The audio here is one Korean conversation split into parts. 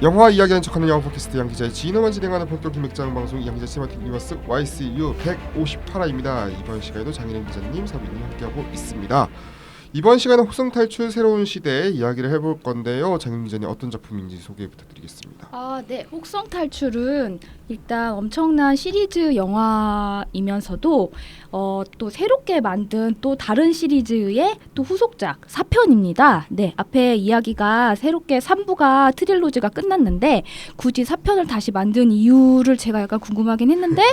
영화 이야기하는 척하는 영화 팟캐스트 양기자의 지인어만 진행하는 본격 기획장 방송 양기자 시네마틱 유니버스 YCU 158화입니다. 이번 시간에도 장인영 기자님, 서빈님 함께하고 있습니다. 이번 시간은 혹성 탈출 새로운 시대 이야기를 해볼 건데요. 장인영 기자님 어떤 작품인지 소개 부탁드리겠습니다. 네. 혹성 탈출은 일단 엄청난 시리즈 영화이면서도 또 새롭게 만든 또 다른 시리즈의 또 후속작 4편입니다. 네, 앞에 이야기가 새롭게 3부가 트릴로지가 끝났는데 굳이 4편을 다시 만든 이유를 제가 약간 궁금하긴 했는데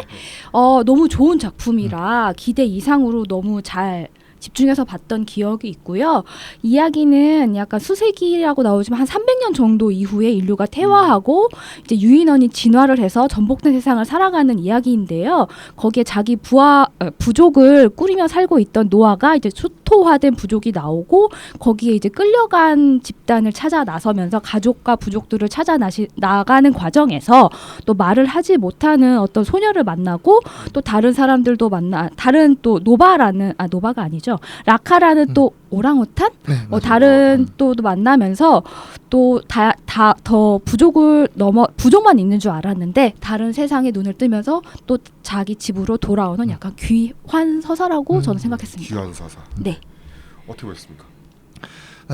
너무 좋은 작품이라 기대 이상으로 너무 잘 집중해서 봤던 기억이 있고요. 이야기는 약간 수세기라고 나오지만 한 300년 정도 이후에 인류가 퇴화하고 이제 유인원이 진화를 해서 전복된 세상을 살아가는 이야기인데요. 거기에 자기 부족을 꾸리며 살고 있던 노아가 이제 초토화된 부족이 나오고 거기에 이제 끌려간 집단을 찾아 나서면서 가족과 부족들을 찾아 나가는 과정에서 또 말을 하지 못하는 어떤 소녀를 만나고 또 다른 사람들도 다른 또 노바가 아니죠. 라카라는 또 오랑우탄? 네, 다른 또 만나면서 또 더 부족만 있는 줄 알았는데 다른 세상에 눈을 뜨면서 또 자기 집으로 돌아오는 약간 귀환 서사라고 저는 생각했습니다. 귀환 서사. 네. 어떻게 보셨습니까?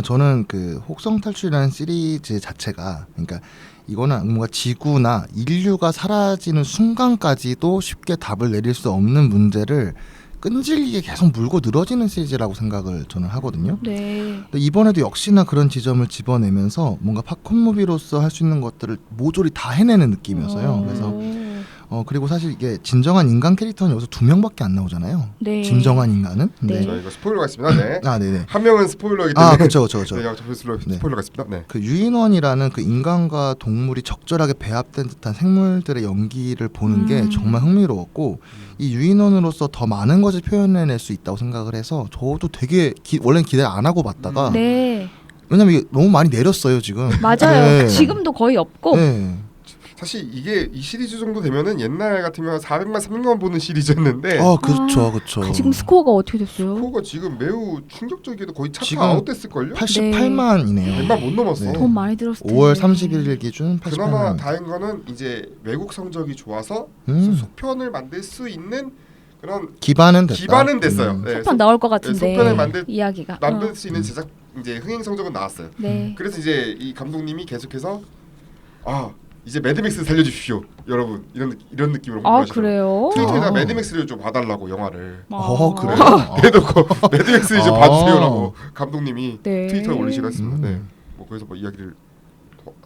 저는 그 혹성 탈출이라는 시리즈 자체가 그러니까 이거는 뭔가 지구나 인류가 사라지는 순간까지도 쉽게 답을 내릴 수 없는 문제를 끈질기게 계속 물고 늘어지는 시리즈라고 생각을 저는 하거든요. 네. 근데 이번에도 역시나 그런 지점을 집어내면서 뭔가 팝콘 무비로서 할 수 있는 것들을 모조리 다 해내는 느낌이어서요. 그래서 그리고 사실 이게 진정한 인간 캐릭터는 여기서 2명밖에 안 나오잖아요. 네. 진정한 인간은. 네. 저희가 스포일러가 있습니다. 네. 네네. 한 명은 스포일러이기 때문에. 그렇죠. 네, 양쪽 스포일러가 있습니다. 네. 그 유인원이라는 그 인간과 동물이 적절하게 배합된 듯한 생물들의 연기를 보는 게 정말 흥미로웠고 이 유인원으로서 더 많은 것을 표현해낼 수 있다고 생각을 해서 저도 되게 원래는 기대를 안 하고 봤다가 네. 왜냐면 이게 너무 많이 내렸어요 지금. 맞아요. 네. 지금도 거의 없고. 네. 사실 이게 이 시리즈 정도 되면은 옛날 같으면 400만 300만 보는 시리즈였는데 그렇죠. 지금 스코어가 어떻게 됐어요? 스코어가 지금 매우 충격적이게도 거의 차 지금 아웃됐을걸요? 88만이네요. 100만 못 넘었어. 네. 돈 많이 들었을 텐데. 5월 31일 기준 88만. 그나마 다행인 거는 이제 외국 성적이 좋아서 속편을 만들 수 있는 그런 기반은 됐다. 기반은 됐어요. 네, 속편 나올 것 같은데. 속편을 이야기가 만들 수 있는 제작 이제 흥행 성적은 나왔어요. 네. 그래서 이제 이 감독님이 계속해서 이제 매드맥스 살려주십시오, 여러분 이런 느낌으로 홍보하시더라고요. 그래요? 트위터에다 매드맥스를 좀 봐달라고 영화를 그래요? 대놓고 매드맥스를 좀 봐주세요라고 감독님이 네. 트위터에 올리시고 했습니다. 네. 뭐 그래서 뭐 이야기를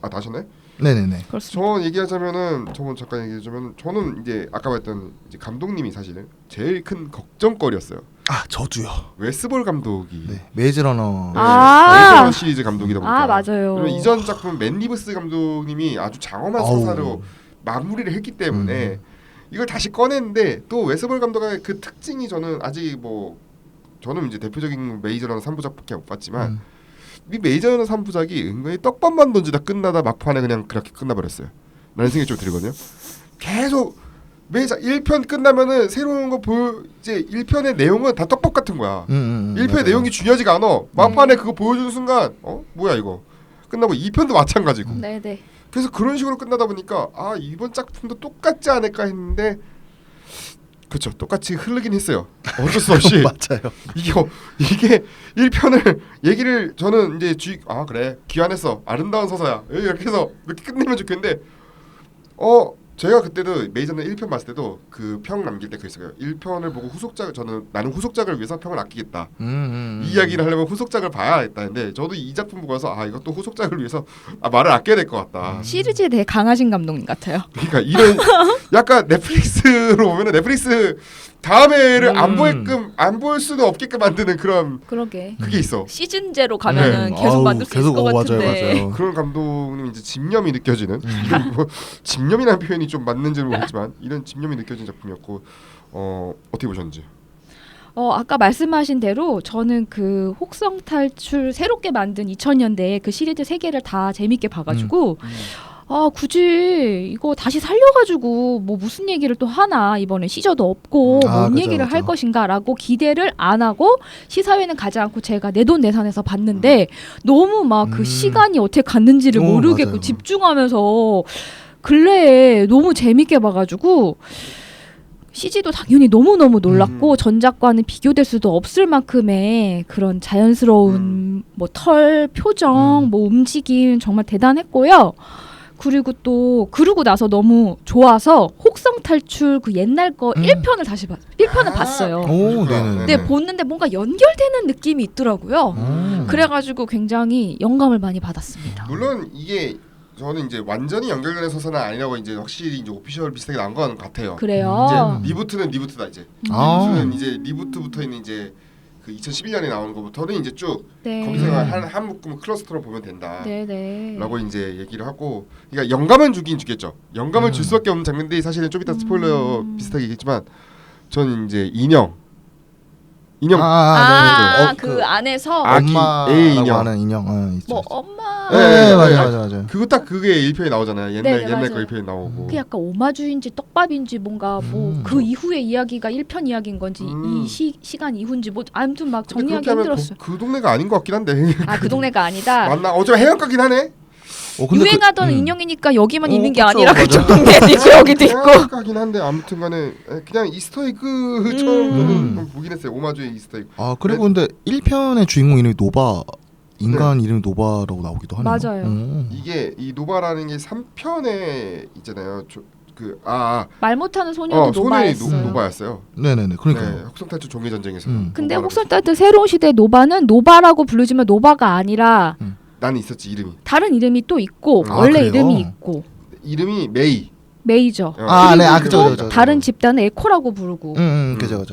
다 하셨나요? 네네네. 그렇습니다. 저 얘기하자면은 잠깐 얘기하자면 저는 이제 아까 말했던 이제 감독님이 사실은 제일 큰 걱정거리였어요. 저도요. 웨스볼 감독이 네. 메이즈러너. 메이저런 시리즈 감독이다 보니까 맞아요. 그러면 이전 작품 맨 리브스 감독님이 아주 장엄한 서사로 마무리를 했기 때문에 이걸 다시 꺼냈는데 또 웨스볼 감독의 그 특징이 저는 아직 저는 이제 대표적인 메이저러너 3부작밖에 못 봤지만 이 메이저러너 3부작이 은근히 떡밥만 던지다 끝나다 막판에 그냥 그렇게 끝나버렸어요. 라는 생각이 좀 들거든요. 계속 매자 1편 끝나면은 새로운 거 이제 1편의 내용은 다 떡밥 같은 거야. 1편의 맞아요. 내용이 중요하지가 않아. 막판에 그거 보여주는 순간 뭐야 이거. 끝나고 2편도 마찬가지고. 네네. 그래서 그런 식으로 끝나다 보니까 이번 작품도 똑같지 않을까 했는데 그렇죠. 똑같이 흐르긴 했어요. 어쩔 수 없이. 맞아요. 이게 1편을 얘기를 저는 이제 그래 귀환했어. 아름다운 서사야. 이렇게 해서 이렇게 끝내면 좋겠는데 제가 그때도 메이저는 1편 봤을 때도 그 평 남길 때 그랬어요. 1편을 보고 나는 후속작을 위해서 평을 아끼겠다. 이 이야기를 하려면 후속작을 봐야겠다. 근데 저도 이 작품 보고 나서 이것도 후속작을 위해서 말을 아껴야 될 것 같다. 시리즈에 대해 강하신 감독님 같아요. 그러니까 이런 약간 넷플릭스로 보면은 넷플릭스 다음에를 안 볼 수도 없게끔 만드는 그런 그러게. 그게 있어. 시즌제로 가면은 계속 만들 수 있을 것 같은데. 맞아요. 그런 감독님 이제 집념이 느껴지는 집념이라는 표현이 좀 맞는지는 모르겠지만 이런 집념이 느껴진 작품이었고 어떻게 보셨는지. 아까 말씀하신 대로 저는 그 혹성 탈출 새롭게 만든 2000년대에 그 시리즈 3개를 다 재밌게 봐가지고 아 굳이 이거 다시 살려가지고 뭐 무슨 얘기를 또 하나 이번에 시저도 없고 뭔 그죠, 얘기를 할 그죠. 것인가라고 기대를 안 하고 시사회는 가지 않고 제가 내돈내산해서 봤는데 너무 막 그 시간이 어떻게 갔는지를 모르겠고 맞아요. 집중하면서 근래에 너무 재밌게 봐가지고 CG도 당연히 너무너무 놀랐고 전작과는 비교될 수도 없을 만큼의 그런 자연스러운 뭐 털, 표정, 뭐 움직임 정말 대단했고요. 그러고 나서 너무 좋아서 혹성 탈출 그 옛날 거 1편을 다시 1편을 봤어요. 오, 네네. 근데 보는데 뭔가 연결되는 느낌이 있더라고요. 그래가지고 굉장히 영감을 많이 받았습니다. 물론 이게 저는 이제 완전히 연결되는 서사는 아니라고 이제 확실히 이제 오피셜 비슷하게 나온 건 같아요. 그래요. 이제 리부트는 리부트다 이제. 아. 리부트는 이제 리부트부터 있는 이제 그 2011년에 나오는 거부터는 이제 쭉 네. 거기서 한 묶음 클러스터로 보면 된다. 네네. 라고 이제 얘기를 하고, 그러니까 영감은 주긴 주겠죠. 영감을 줄 수밖에 없는 장면들이 사실은 좀 이따 스포일러 비슷하게 얘기했지만, 저는 이제 인형 그 안에서 아기 A 엄마라고 인형. 하는 인형. 있죠. 뭐 엄마. 네, 맞아. 그거 딱 그게 1편에 나오잖아요. 옛날 네네, 옛날 거 맞아요. 1편에 나오고. 그 약간 오마주인지 떡밥인지 뭔가 뭐 그 이후의 이야기가 1편 이야기인 건지 이 시간 이후인지 뭐 아무튼 막 근데 정리하기 그렇게 하면 힘들었어요. 그 동네가 아닌 것 같긴 한데. 아 그 동네가 아니다. 맞나? 어쩌면 해안가긴 하네. 근데 유행하던 인형이니까 여기만 있는 게 그쵸, 아니라 맞아. 그쪽 동네도 있고 여기도 있고. 해안가긴 한데 아무튼간에 그냥 이스터에그처럼 보긴 했어요. 오마주의 이스터에그. 그리고 근데 1편의 주인공 이름이 노바, 인간 이름이 노바라고 나오기도 하네요. 맞아요. 이게 이 노바라는 게 3편에 있잖아요. 말 못하는 소녀도 소년이 노바였어요. 노바였어요. 네네네. 그러니까요. 네, 혹성탈출 종이 전쟁에서. 근데 혹성탈출 새로운 시대 노바는 노바라고 부르지만 노바가 아니라 나는 있었지 이름이. 다른 이름이 또 있고 아, 원래 그래요? 이름이 있고 이름이 메이. 메이저. 네, 그리고 그죠. 다른 집단은 에코라고 부르고. 그죠.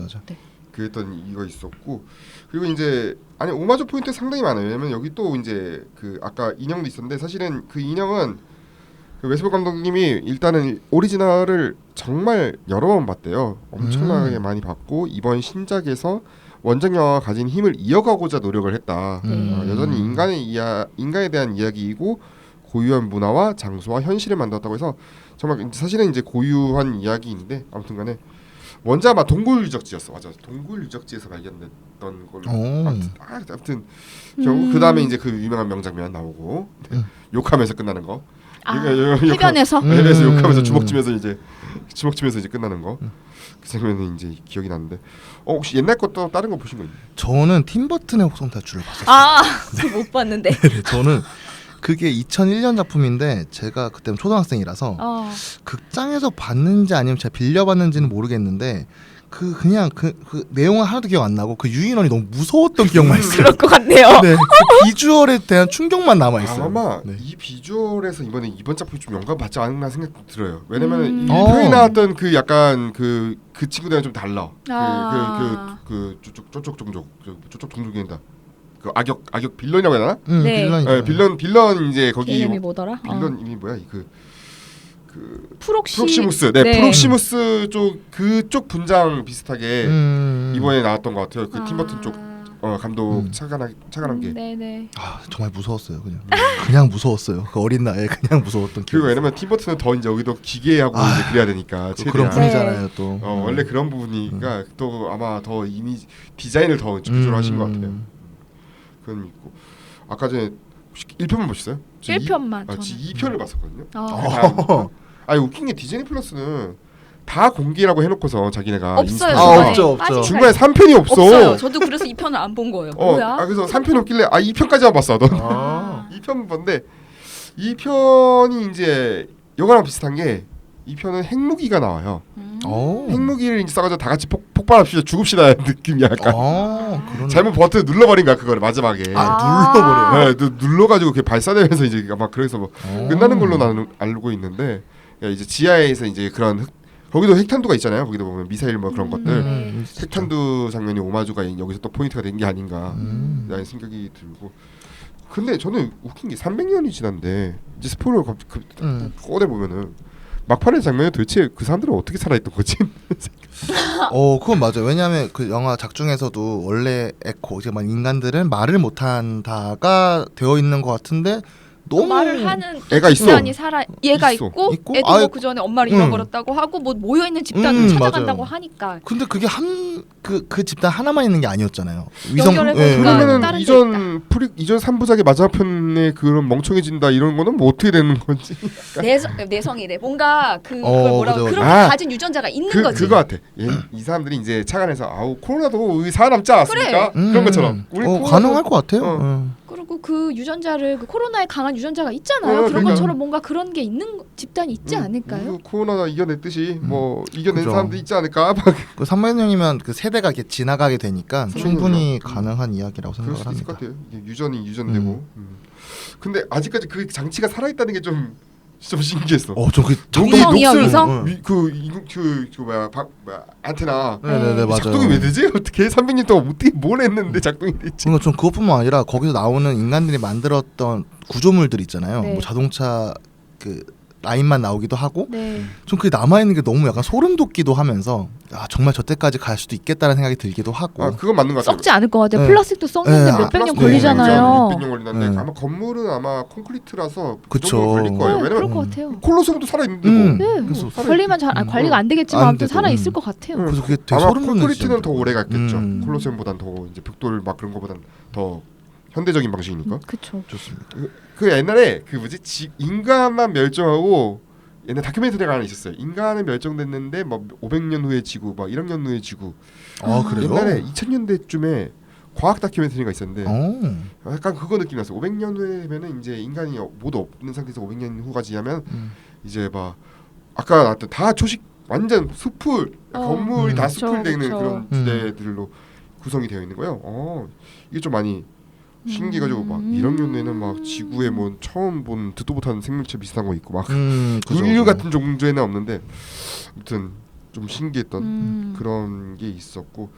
그랬던 이거 있었고, 그리고 이제 아니 오마주 포인트 상당히 많아요. 왜냐면 여기 또 이제 그 아까 인형도 있었는데 사실은 그 인형은 그 웨스볼 감독님이 일단은 오리지널을 정말 여러 번 봤대요. 엄청나게 많이 봤고 이번 신작에서 원작 영화가 가진 힘을 이어가고자 노력을 했다. 여전히 인간에 대한 이야기이고 고유한 문화와 장소와 현실을 만들었다고 해서 정말 사실은 이제 고유한 이야기인데 아무튼간에 원작 아마 동굴 유적지였어. 맞아. 동굴 유적지에서 발견됐던 걸로. 아무튼 결국 그 다음에 이제 그 유명한 명장면 나오고 욕하면서 끝나는 거. 해변에서 해변에서 욕하면서 주먹쥐면서 이제 끝나는 거. 그 장면은 이제 기억이 나는데. 혹시 옛날 것도 다른 거 보신 거 있나요? 저는 팀버튼의 혹성탈출을 봤었어요. 못 봤는데. 네, 저는 그게 2001년 작품인데 제가 그때는 초등학생이라서 극장에서 봤는지 아니면 제가 빌려봤는지는 모르겠는데 그냥 그 내용은 하나도 기억 안 나고 그 유인원이 너무 무서웠던 기억만 있어요. 그럴 것 같네요. 네, 그 비주얼에 대한 충격만 남아 있어요. 아마 네. 이 비주얼에서 이번 작품이 좀 영감 받지 않나 생각도 들어요. 왜냐면 이 표에 나왔던 그 약간 그 친구들이랑 좀 달라. 저쪽 종족이다. 그 악역 빌런이라고 해야 되나? 네. 빌런 이제 거기 이름이 뭐더라? 빌런 이름이 뭐야? 그 프록시무스. 네, 프록시무스 그쪽 분장 비슷하게 이번에 나왔던 것 같아요. 그 팀버튼 쪽 감독 차관한 게. 네네. 정말 무서웠어요. 그냥 무서웠어요. 그 어린 나이에 그냥 무서웠던 기억. 그리고 왜냐면 팀버튼은 더 이제 여기도 기기하고 이제 그래야 되니까 그런 분이잖아요 또. 원래 그런 부분이니까 또 아마 더 이미지 디자인을 더 구조를 하신 것 같아요. 그건 있고 아까 전에 1편만 보셨어요? 1편만. 2편을 봤었거든요. 아, 웃긴 게 디즈니 플러스는 다 공개라고 해놓고서 자기네가 없어요. 없죠. 중간에 3편이 없어. 없어요. 저도 그래서 2편을 안 본 거예요. 뭐야? 그래서 3편이 없길래 2편까지만 봤어. 2편 본데 2편이 이제 영화랑 비슷한 게 2편은 핵무기가 나와요. 핵무기를 이제 써가지고 다 같이 폭발합시다, 죽읍시다 느낌이 약간. 잘못 버튼 눌러버린 거야 그거를 마지막에. 눌러버려요. 네, 눌러가지고 그 발사되면서 이제 아마 그래서 뭐 끝나는 걸로 나는 알고 있는데, 이제 지하에서 이제 그런 거기도 핵탄두가 있잖아요. 거기도 보면 미사일 뭐 그런 것들. 핵탄두 장면이 오마주가 여기서 또 포인트가 된 게 아닌가 라는 생각이 들고. 근데 저는 웃긴 게 300년이 지났는데 이제 스포일러 꺼내 보면은 막판의 장면에 도대체 그 사람들은 어떻게 살아있던 거지? 그건 맞아요. 왜냐하면 그 영화 작중에서도 원래 인간들은 말을 못한다가 되어 있는 것 같은데 너무 말을 하는 애가 있어. 집단이 살아 얘가 있어. 있고 있고? 애도 아이, 뭐 그 전에 엄마를 잃어버렸다고 하고 뭐 모여 있는 집단을 찾아간다고 맞아요. 하니까 근데 그게 그 집단 하나만 있는 게 아니었잖아요. 연결해보니까 예. 그러면은 다른 데 이전 3부작의 맞은편에 그런 멍청해진다 이런 거는 뭐 어떻게 되는 건지. 내성이래. 뭔가 그걸 어, 뭐라고 그죠, 그런 그죠. 걸 아, 가진 유전자가 있는 거지. 그거 같아. 이 사람들이 이제 차관에서 아우 코로나도 살아남지 않았습니까? 그런 것처럼. 우리 코로나도- 가능할 것 같아요. 어. 그리고 그 유전자를 그 코로나에 강한 유전자가 있잖아요. 그런 그러니까. 것처럼 뭔가 그런 게 있는 집단이 있지 않을까요? 코로나 이겨냈듯이 뭐 이겨낸 그죠. 사람도 있지 않을까? 막 그 300년이면 그 세대가 이렇게 지나가게 되니까 충분히 300년. 가능한 이야기라고 그럴 생각을 수도 있을 것 합니다. 같아요. 이게 유전이 유전되고. 근데 아직까지 그 장치가 살아있다는 게 좀 신기했어. 저그 위성이요, 위성? 그 뭐야 안테나 네네네 맞아요. 작동이 왜 되지? 어떻게 300년 동안 어떻게 뭘 했는데 작동이 됐지? 그러니까 좀 그것뿐만 아니라 거기서 나오는 인간들이 만들었던 구조물들 있잖아요. 네. 뭐 자동차 그 라인만 나오기도 하고 네. 좀 그게 남아 있는 게 너무 약간 소름 돋기도 하면서 정말 저때까지 갈 수도 있겠다는 생각이 들기도 하고. 그건 맞는 것 같아요. 썩지 않을 것 같아요. 네. 플라스틱도 썩는데 네. 몇백 년 플라스틱 걸리잖아요. 600년 걸리는데 네. 아마 건물은 아마 콘크리트라서 그 그쵸. 정도 걸릴 거예요. 네, 왜냐면 그럴 것 같아요. 콜로세움도 살아 있는데 네. 그래서 관리만 잘 관리가 안 되겠지만 안 아무튼 돼도. 살아 있을 것 같아요. 그래서 그게 되게 아마 소름 돋는 콘크리트는 지점이더라고요. 더 오래 갔겠죠. 음. 콜로세움보단 더 이제 벽돌 막 그런 거보단 더 현대적인 방식이니까. 그렇죠. 좋습니다. 그 옛날에 그 인간만 멸종하고 옛날 다큐멘터리가 하나 있었어요. 인간은 멸종됐는데 뭐 500년 후에 지구, 막 1억년 후에 지구. 그래요? 옛날에 2000년대쯤에 과학 다큐멘터리가 있었는데 약간 그거 느낌 났어요. 500년 후에 되면은 이제 인간이 모두 없는 상태에서 500년 후가 지나면 이제 막 아까 나왔던 다 초식 완전 숲을 건물이 다 그쵸, 숲을 되는 그쵸. 그런 지대들로 구성이 되어 있는 거예요. 이게 좀 많이 신기해가지고 막 1억 년 내는 막 지구에 뭐 처음 본 듣도 못한 생물체 비슷한 거 있고 막 그죠, 인류 그죠. 같은 종조에는 없는데 아무튼 좀 신기했던 그런 게 있었고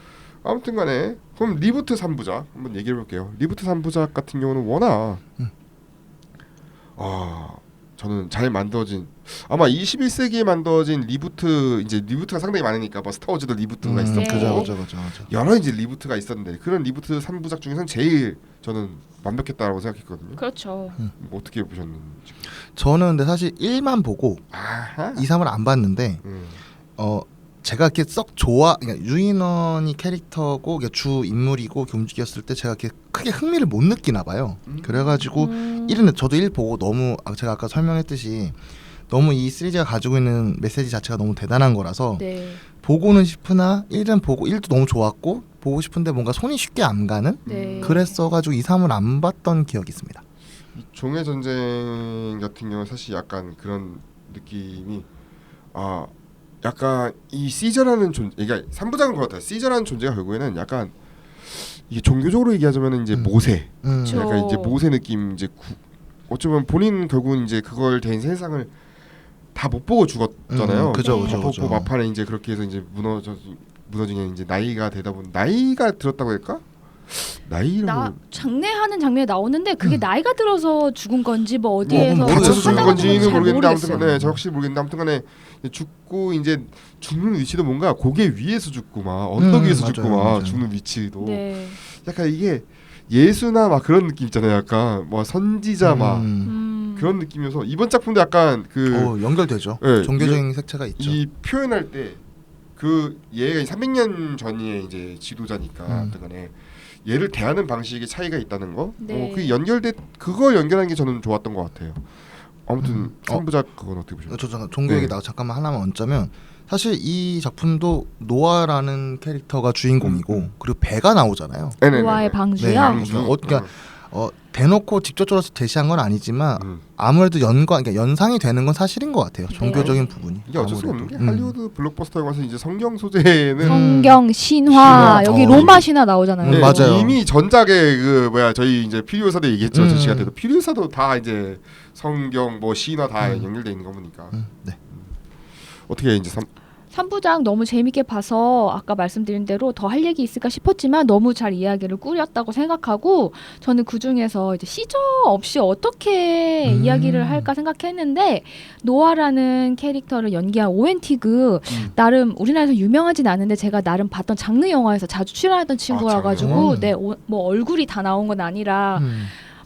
아무튼간에 그럼 리부트 3부작 한번 얘기해 볼게요. 리부트 3부작 같은 경우는 워낙 저는 잘 만들어진 아마 21세기에 만들어진 리부트가 상당히 많으니까 뭐 스타워즈도 리부트가 있었고 그죠. 여러 이제 리부트가 있었는데 그런 리부트 3부작 중에서는 제일 저는 완벽했다라고 생각했거든요. 그렇죠. 뭐 어떻게 보셨는지. 저는 근데 사실 1만 보고 아하. 2, 3을 안 봤는데 제가 이렇게 썩 그러니까 유인원이 캐릭터고 주 인물이고 이렇게 움직였을 때 제가 이렇게 크게 흥미를 못 느끼나 봐요. 그래가지고 1은 저도 1 보고 너무 제가 아까 설명했듯이 너무 이 시리즈가 가지고 있는 메시지 자체가 너무 대단한 거라서 네. 보고는 싶으나 1은 보고 1도 너무 좋았고 보고 싶은데 뭔가 손이 쉽게 안 가는 네. 그랬어가지고 2, 3을 안 봤던 기억이 있습니다. 이 종의 전쟁 같은 경우 사실 약간 그런 느낌이 약간 이 시저라는 존재, 그러니까 3부작은 그렇다. 시저라는 존재가 결국에는 약간 이게 종교적으로 얘기하자면 이제 모세, 그쵸. 약간 이제 모세 느낌 어쩌면 본인 결국은 이제 그걸 된 세상을 다 못 보고 죽었잖아요. 그죠. 보 마판에 이제 그렇게 해서 이제 무너지게 이제 나이가 되다 보니 나이가 들었다고 할까? 장례하는 장면에 나오는데 그게 나이가 들어서 죽은 건지 뭐 어디에서 다쳐서 죽은 하다가 건지는 잘 모르겠는데 모르겠어요. 아무튼간에 저 확실히 모르겠는데 아무튼간에 죽고 이제 죽는 위치도 뭔가 고개 위에서 죽고 막 언덕 위에서 죽고 막 맞아요. 죽는 위치도 네. 약간 이게 예수나 막 그런 느낌 있잖아요. 약간 뭐 선지자 막 그런 느낌이어서 이번 작품도 약간 연결되죠. 네, 종교적인 색채가 있죠. 이 표현할 때 그 얘가 300년 전의 이제 지도자니까 아무튼간에 얘를 대하는 방식의 차이가 있다는 거. 네. 그걸 연결한 게 저는 좋았던 것 같아요. 아무튼 3부작 그건 어떻게 보셨나요? 저 잠깐 종교 얘기 잠깐만 하나만 얹자면 사실 이 작품도 노아라는 캐릭터가 주인공이고 그리고 배가 나오잖아요. 노아의 방주요. 그러니까 대놓고 직접적으로 제시한 건 아니지만 아무래도 그러니까 연상이 되는 건 사실인 것 같아요. 종교적인 부분이. 이게 어쩔 수가 없는 게 아무래도. 할리우드 블록버스터에 와서 이제 성경 소재는 성경, 신화, 여기 로마 신화 나오잖아요. 네, 맞아요. 이미 전작에 저희 이제 피리오사도 얘기했죠. 저 시간에도 피리오사도 다 이제 성경 뭐 신화 다 연결돼 있는 거 보니까. 네. 어떻게 이제 3부작 너무 재밌게 봐서 아까 말씀드린 대로 더 할 얘기 있을까 싶었지만 너무 잘 이야기를 꾸렸다고 생각하고 저는 그중에서 이제 시저 없이 어떻게 이야기를 할까 생각했는데 노아라는 캐릭터를 연기한 오웬 티그 나름 우리나라에서 유명하진 않은데 제가 나름 봤던 장르 영화에서 자주 출연했던 친구라 가지고 뭐 얼굴이 다 나온 건 아니라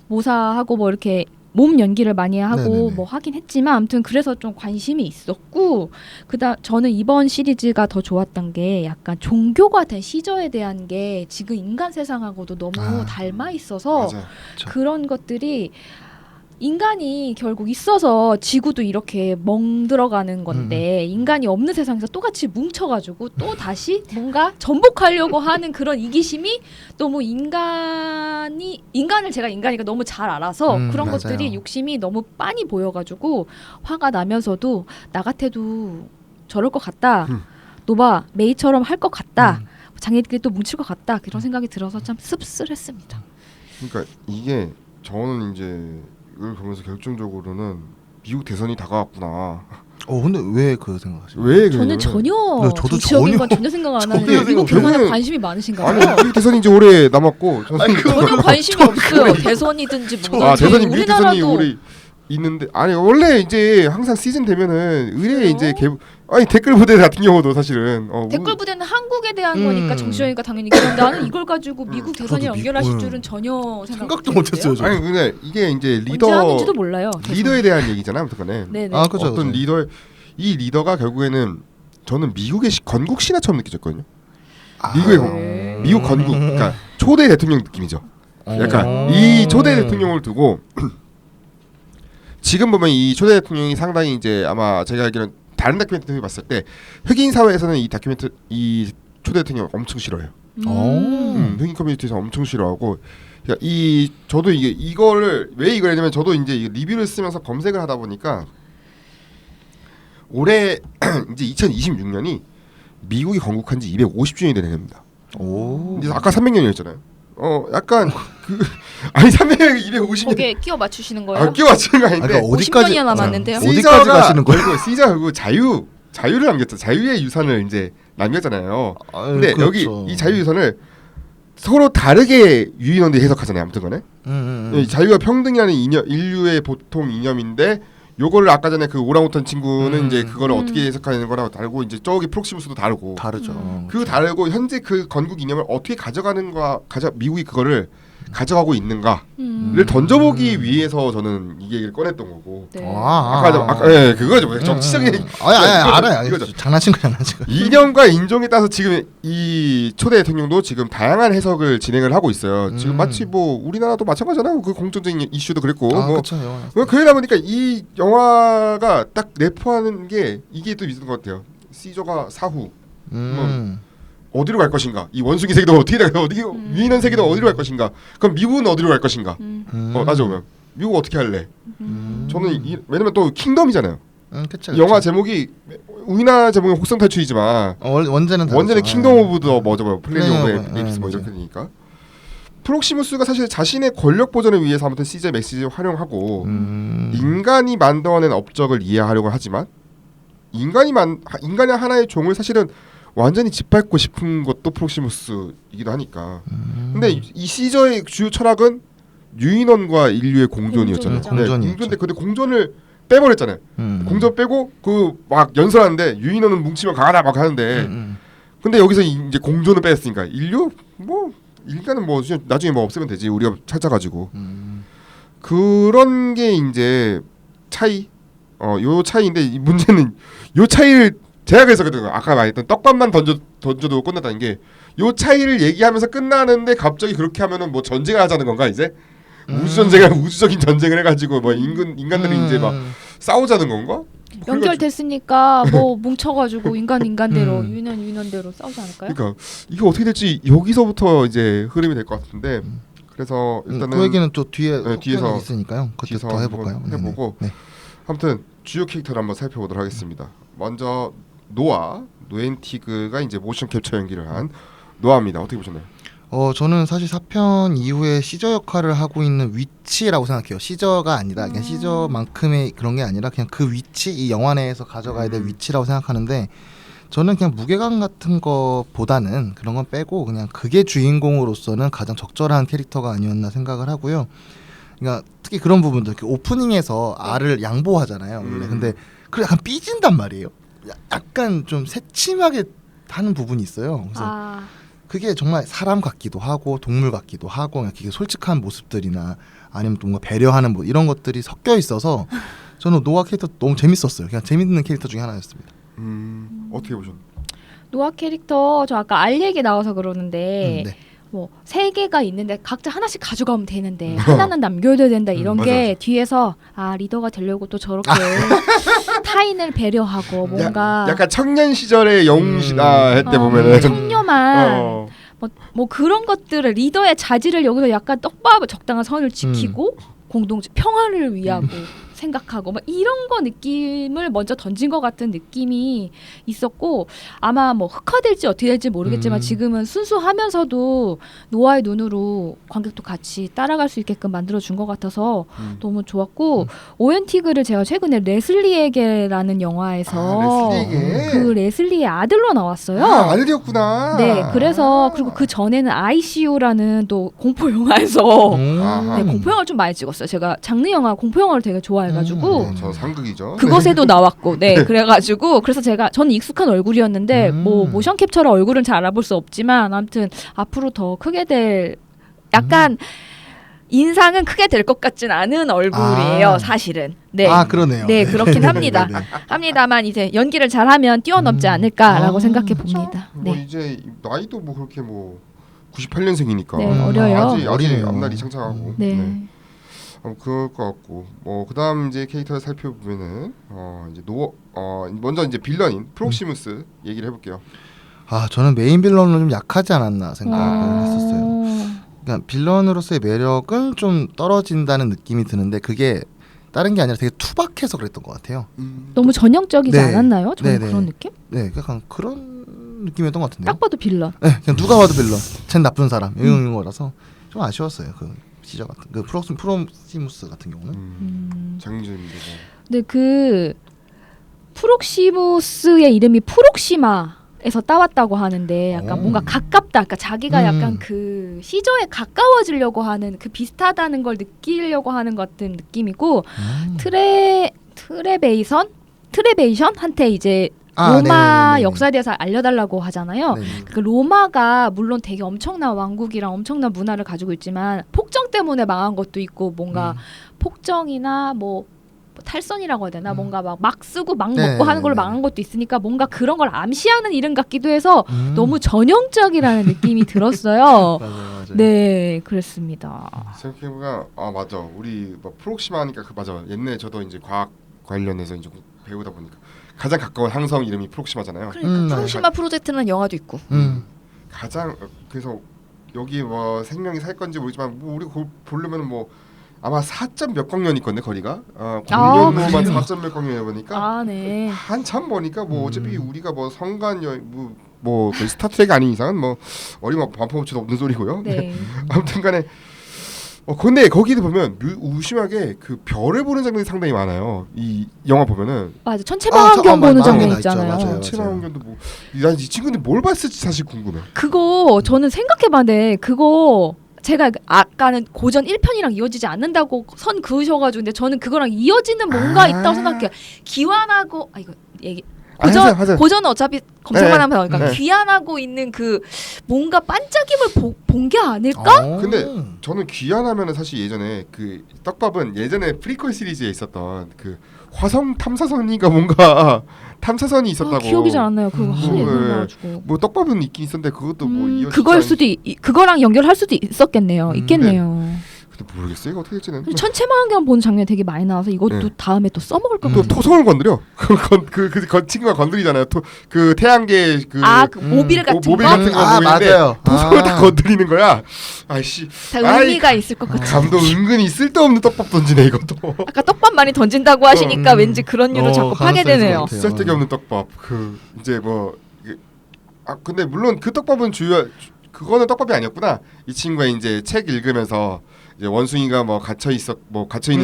모사하고 뭐 이렇게 몸 연기를 많이 하고 네네네. 뭐 하긴 했지만 아무튼 그래서 좀 관심이 있었고 그다음 저는 이번 시리즈가 더 좋았던 게 약간 종교가 된 시저에 대한 게 지금 인간 세상하고도 너무 닮아 있어서 맞아. 그쵸. 그런 것들이 인간이 결국 있어서 지구도 이렇게 멍들어가는 건데 인간이 없는 세상에서 똑같이 뭉쳐가지고 또 다시 뭔가 전복하려고 하는 그런 이기심이 너무 인간을 제가 인간이니까 너무 잘 알아서 그런 맞아요. 것들이 욕심이 너무 빤히 보여가지고 화가 나면서도 나 같아도 저럴 것 같다. 노바 메이처럼 할 것 같다. 자기들끼리 또 뭉칠 것 같다. 그런 생각이 들어서 참 씁쓸했습니다. 그러니까 이게 저는 이제 이걸 보면서 결정적으로는 미국 대선이 다가왔구나. 근데 왜 그 생각하세요? 왜 저는 그러냐면 전혀 네, 저도 정치적인 전혀- 건 전혀 생각 안 전혀 하는데 미국 생각- 대선에 결국엔- 관심이 많으신가 아니 봐요. 미국 대선이 이제 올해 남았고 저는 전혀 관심이 없어요. 대선이든지 뭐든지 대선이 미국 대선이 우리나라도 올해 있는데 아니 원래 이제 항상 시즌 되면은 의뢰 그래요? 이제 아니 댓글 부대 같은 경우도 사실은 댓글 부대는 한국에 대한 음. 거니까 정치적이니까 당연히 그런데 나는 이걸 가지고 미국 대선이 저도 연결하실 줄은 전혀 생각도 못했어요. 저. 아니 근데 이게 이제 언제 하는지도 몰라요. 리더에 대한 얘기잖아 아무튼간에 네네. 그죠. 어떤 이 리더가 결국에는 저는 미국의 건국 신화처럼 느껴졌거든요. 미국의 미국 건국 그러니까 초대 대통령 느낌이죠. 약간 이 초대 대통령을 두고 지금 보면 이 초대 대통령이 상당히 이제 아마 제가 알기로는 다른 다큐멘터리 봤을 때 흑인 사회에서는 이 초대 대통령 엄청 싫어해요. 흑인 커뮤니티에서 엄청 싫어하고 그러니까 저도 이거를 왜 이걸 했냐면 저도 이제 리뷰를 쓰면서 검색을 하다 보니까 올해 이제 2026년이 미국이 건국한 지 250주년이 되는 해입니다. 이제 아까 300년이었잖아요. 약간 아니 300년이 250년 거기에 끼워 맞추시는 거예요? 끼워 맞추는 거 아닌데 그러니까 어디까지 50년이나 남았는데요? 어디까지 가시는 거예요? 시저가 결국 자유를 남겼죠. 자유의 유산을 이제 남겼잖아요. 근데 그렇죠. 여기 이 자유 유산을 서로 다르게 유인원들이 해석하잖아요. 아무튼간에 이 자유와 평등이라는 인류의 보통 이념인데 요거를 아까 전에 그 오랑우탄 친구는 이제 그거를 어떻게 해석하는 거랑 다르고 이제 저기 프록시무스도 다르고 다르죠. 그 다르고 현재 그 건국 이념을 어떻게 미국이 그거를 가져가고 있는가를 던져보기 위해서 저는 이 얘기를 꺼냈던 거고. 네. 아까 예 그거죠. 정치적인 알아요. 이거죠. 장난친 거. 이념과 인종에 따라서 지금 이 초대 대통령도 지금 다양한 해석을 진행을 하고 있어요. 지금 마치 뭐 우리나라도 마찬가지잖아요. 그 공정적인 이슈도 그랬고 그렇죠. 그러다 보니까 이 영화가 딱 내포하는 게 이게 또 있는 것 같아요. 시저가 사후 어디로 갈 것인가? 이 원숭이 세계도 어떻게 유인한 세계도 어디로 갈 것인가? 그럼 미국은 어디로 갈 것인가? 따져보면 미국 어떻게 할래? 저는 왜냐면 또 킹덤이잖아요. 그쵸. 영화 제목이 우리나라 제목은 혹성 탈출이지만 원제는 킹덤 오브 더 플래닛 오브 에이프스 뭐 이렇게 되니까 프록시무스가 사실 자신의 권력 보존을 위해서 아무튼 CJ 메시지를 활용하고 인간이 만들어낸 업적을 이해하려고 하지만 인간의 하나의 종을 사실은 완전히 짓밟고 싶은 것도 프록시무스이기도 하니까. 근데 이 시저의 주요 철학은 유인원과 인류의 공존이었잖아요. 공존이었죠. 근데 공존을 빼버렸잖아요. 공존 빼고 그 막 연설하는데 유인원은 뭉치면 강하다 막 하는데 근데 여기서 이제 공존을 뺐으니까 인간은 뭐 나중에 뭐 없애면 되지 우리가 찾아가지고 그런 게 이제 차이 요 차이인데 이 문제는 요 차이를 제가 그래서 아까 말했던 떡밥만 던져도 끝났다는 게 요 차이를 얘기하면서 끝나는데 갑자기 그렇게 하면은 뭐 전쟁을 하자는 건가 이제 우주적인 전쟁을 해가지고 뭐 인간들이 이제 막 싸우자는 건가? 연결됐으니까 뭐 뭉쳐가지고 인간대로 유인원대로 싸우지 않을까요? 그러니까 이게 어떻게 될지 여기서부터 이제 흐름이 될 것 같은데 그래서 일단은 그 얘기는 또 뒤에서 뒤에서 있으니까요. 그때 더 해볼까요? 해보고 네. 아무튼 주요 캐릭터를 한번 살펴보도록 하겠습니다. 먼저 노엔티그가 이제 모션 캡처 연기를 한 노아입니다. 어떻게 보셨나요? 저는 사실 4편 이후에 시저 역할을 하고 있는 위치라고 생각해요. 시저가 아니라 그냥 시저만큼의 그런 게 아니라 그냥 그 위치, 이 영화 내에서 가져가야 될 위치라고 생각하는데 저는 그냥 무게감 같은 거보다는 그런 건 빼고 그냥 그게 주인공으로서는 가장 적절한 캐릭터가 아니었나 생각을 하고요. 그러니까 특히 그런 부분들 오프닝에서 R을 양보하잖아요. 원래. 근데 그 약간 삐진단 말이에요. 약간 좀 새침하게 하는 부분이 있어요. 그래서 그게 정말 사람 같기도 하고 동물 같기도 하고 그냥 되게 솔직한 모습들이나 아니면 또 뭔가 배려하는 뭐 이런 것들이 섞여 있어서 저는 노아 캐릭터 너무 재밌었어요. 그냥 재밌는 캐릭터 중에 하나였습니다. 어떻게 보셨나요? 노아 캐릭터 저 아까 알 얘기 나와서 그러는데 네. 뭐 세 개가 있는데 각자 하나씩 가져가면 되는데 하나는 남겨둬야 된다 이런 게 맞아. 뒤에서 리더가 되려고 또 저렇게 타인을 배려하고 뭔가 약간 청년 시절의 영웅시다 했대 뭐 보면은 청렴한 뭐 그런 것들을 리더의 자질을 여기서 약간 떡밥을 적당한 선을 지키고 공동체 평화를 위하고 생각하고 막 이런 거 느낌을 먼저 던진 것 같은 느낌이 있었고 아마 뭐 흑화될지 어떻게 될지 모르겠지만 지금은 순수하면서도 노아의 눈으로 관객도 같이 따라갈 수 있게끔 만들어준 것 같아서 너무 좋았고 오웬티그를 제가 최근에 레슬리에게라는 영화에서 레슬리에게 그 레슬리의 아들로 나왔어요. 아들이었구나. 네, 그래서 그리고 그 전에는 ICU라는 또 공포 영화에서 아하. 네, 공포 영화를 좀 많이 찍었어요. 제가 장르 영화, 공포 영화를 되게 좋아해가지고 저 상극이죠. 그것에도 나왔고, 네, 그래가지고 그래서 저는 익숙한 얼굴이었는데 뭐 모션 캡처로 얼굴은 잘 알아볼 수 없지만 아무튼 앞으로 더 크게 될 약간 인상은 크게 될 것 같진 않은 얼굴이에요, 사실은. 네. 그러네요. 네, 그렇긴 합니다. 네, 네, 네. 합니다만 이제 연기를 잘하면 뛰어넘지 않을까라고 생각해 봅니다. 뭐 네. 이제 나이도 뭐 그렇게 뭐 98년생이니까 네, 어려요. 아직 어리네요. 앞날이 창창하고. 네. 그럴 것 같고 뭐 그다음 이제 캐릭터를 살펴보면은 이제 먼저 이제 빌런인 프록시무스 얘기를 해볼게요. 저는 메인 빌런은 좀 약하지 않았나 생각을 했었어요. 그러니까 빌런으로서의 매력은 좀 떨어진다는 느낌이 드는데 그게 다른 게 아니라 되게 투박해서 그랬던 것 같아요. 너무 전형적이지 네. 않았나요? 저는 네, 그런 네. 느낌? 네, 약간 그런 느낌이었던 것 같은데요. 딱 봐도 빌런. 네, 그냥 누가 봐도 빌런. 쟨 나쁜 사람 이런 거라서 좀 아쉬웠어요. 그 시절 같은 그 프록시무스 같은 경우는. 장윤주입니다. 근데 그 프록시무스의 이름이 프록시마에서 따왔다고 하는데 약간 뭔가 가깝다. 그러니까 자기가 약간 그 시저에 가까워지려고 하는 그 비슷하다는 걸 느끼려고 하는 것 같은 느낌이고 트레베이션한테 이제 로마 네네네네. 역사에 대해서 알려달라고 하잖아요. 네. 그 로마가 물론 되게 엄청난 왕국이랑 엄청난 문화를 가지고 있지만 폭정 때문에 망한 것도 있고 뭔가 폭정이나 뭐 탈선이라고 해야 되나 뭔가 막 쓰고 막 먹고 하는 걸로 망한 것도 있으니까 뭔가 그런 걸 암시하는 이름 같기도 해서 너무 전형적이라는 느낌이 들었어요. 맞아요. 네, 그랬습니다. 생각해보니까 맞아. 우리 뭐 프록시마 하니까 맞아. 옛날에 저도 이제 과학 관련해서 이제 배우다 보니까 가장 가까운 항성 이름이 프록시마잖아요. 그러니까 프록시마 프로젝트는 영화도 있고. 가장 그래서 여기 뭐 생명이 살 건지 모르지만 뭐 우리 보려면 뭐 아마 4점 몇 광년일 건데 거리가 광년로만 4점 몇 광년이다 보니까 네. 한참 보니까 뭐 어차피 우리가 뭐 성간 뭐 그 스타트랙 아닌 이상은 뭐 어리면 반포무치도 없는 소리고요. 네. 아무튼간에 근데 거기도 보면 무심하게 그 별을 보는 장면이 상당히 많아요. 이 영화 보면은 맞아. 천체망원경 보는 장면 있죠. 있잖아요. 맞아요. 천체망원경도 뭐 난 이 친구들 뭘 봤을지 사실 궁금해. 그거 저는 생각해봤는데 그거 제가 아까는 고전 1편이랑 이어지지 않는다고 선 그으셔가지고 근데 저는 그거랑 이어지는 뭔가 있다고 생각해요. 기환하고 이거 얘기 고전은 어차피 검색만 하면 나오니까 귀환하고 있는 그 뭔가 반짝임을 본 게 아닐까? 근데 저는 귀환하면은 사실 예전에 그 떡밥은 예전에 프리퀄 시리즈에 있었던 그 화성 탐사선인가 뭔가 탐사선이 있었다고. 기억이 잘 안 나요. 그거 하도 얘기해가지고. 뭐 떡밥은 있긴 있었는데 그것도 뭐 이어지지 그걸 수도 그거랑 연결할 수도 있었겠네요. 있겠네요. 근데 모르겠어요. 이거 어떻게 될지는. 천체망원경 보는 장면이 되게 많이 나와서 이것도 다음에 또 써먹을 것 같아요. 또 토성을 건드려. 그 친구가 건드리잖아요. 그 태양계 그 모빌 같은 거. 모빌 같은 거 보이는데 맞아요. 토성을 다 건드리는 거야. 아이씨. 다 의미가 있을 것 같아. 감독 은근히 쓸데없는 떡밥 던지네 이것도. 아까 떡밥 많이 던진다고 하시니까 왠지 그런 이유로 자꾸 파게 되네요. 쓸데기 없는 떡밥. 그 이제 뭐 근데 물론 그 떡밥은 그거는 떡밥이 아니었구나. 이 친구가 이제 책 읽으면서 이제 원숭이가 뭐 갇혀 있는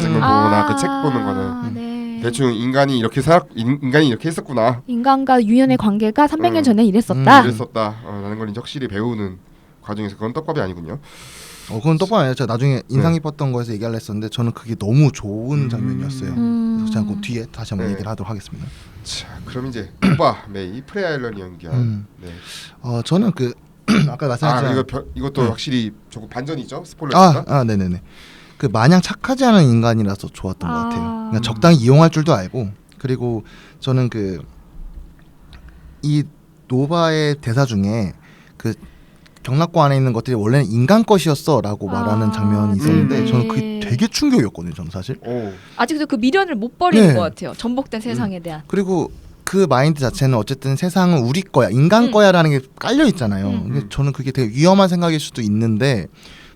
장면 보거나 그 책 보는 거는 네. 대충 인간이 이렇게 했었구나. 인간과 유연의 관계가 300년 전에 이랬었다. 라는 걸 이제 확실히 배우는 과정에서 그건 떡밥이 아니군요. 그건 떡밥 아니에요. 제가 나중에 인상 깊었던 거에서 얘기하려 했었는데 저는 그게 너무 좋은 장면이었어요. 그래서 제가 그 뒤에 다시 한번 얘기를 하도록 하겠습니다. 자, 그럼 이제 오바 메이 프레알런이 연기한. 저는 그 아까 말씀하신 이것도 네. 확실히 조금 반전이죠. 스포일러입니다. 네네네. 그 마냥 착하지 않은 인간이라서 좋았던 것 같아요. 그러니까 적당히 이용할 줄도 알고, 그리고 저는 그 이 노바의 대사 중에 그 경락고 안에 있는 것들이 원래는 인간 것이었어라고 말하는 장면이 있었는데 네. 저는 그게 되게 충격이었거든요. 저는 사실. 오. 아직도 그 미련을 못 버리는 네. 것 같아요. 전복된 세상에 대한. 그리고 그 마인드 자체는 어쨌든 세상은 우리 거야, 인간 거야라는 게 깔려 있잖아요. 근데 저는 그게 되게 위험한 생각일 수도 있는데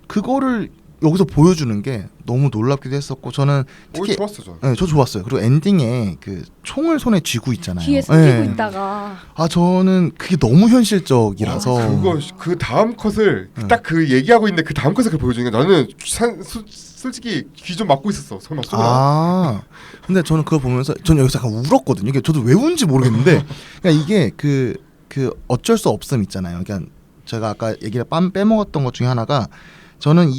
그거를 여기서 보여주는 게 너무 놀랍기도 했었고, 저는 특히 좋았어 저. 네, 저 좋았어요. 그리고 엔딩에 그 총을 손에 쥐고 있잖아요. 뒤에 숨기고 네. 있다가 아 저는 그게 너무 현실적이라서 그거 그 다음 컷을 네. 딱 그 얘기하고 있는데 그 다음 컷을 보여주니까 나는 솔직히 귀 좀 막고 있었어. 설마 쏘나? 아 근데 저는 그걸 보면서 저는 여기서 약간 울었거든요. 이게 저도 왜 운지 모르겠는데 그러니까 이게 그 어쩔 수 없음 있잖아요. 그러니까 제가 아까 얘기를 빼먹었던 것 중에 하나가, 저는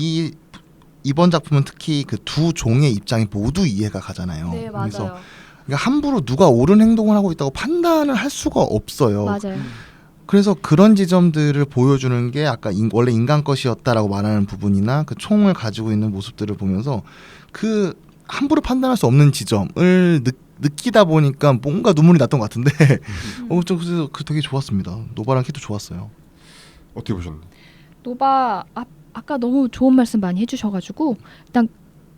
이번 작품은 특히 그 두 종의 입장이 모두 이해가 가잖아요. 네 그래서 맞아요. 그러니까 함부로 누가 옳은 행동을 하고 있다고 판단을 할 수가 없어요. 맞아요. 그래서 그런 지점들을 보여주는 게 아까 원래 인간 것이었다라고 말하는 부분이나 그 총을 가지고 있는 모습들을 보면서 그 함부로 판단할 수 없는 지점을 느끼다 보니까 뭔가 눈물이 났던 것 같은데 좀 그래서 되게 좋았습니다. 노바랑 키도 좋았어요. 어떻게 보셨나요? 노바 아까 너무 좋은 말씀 많이 해주셔가지고 일단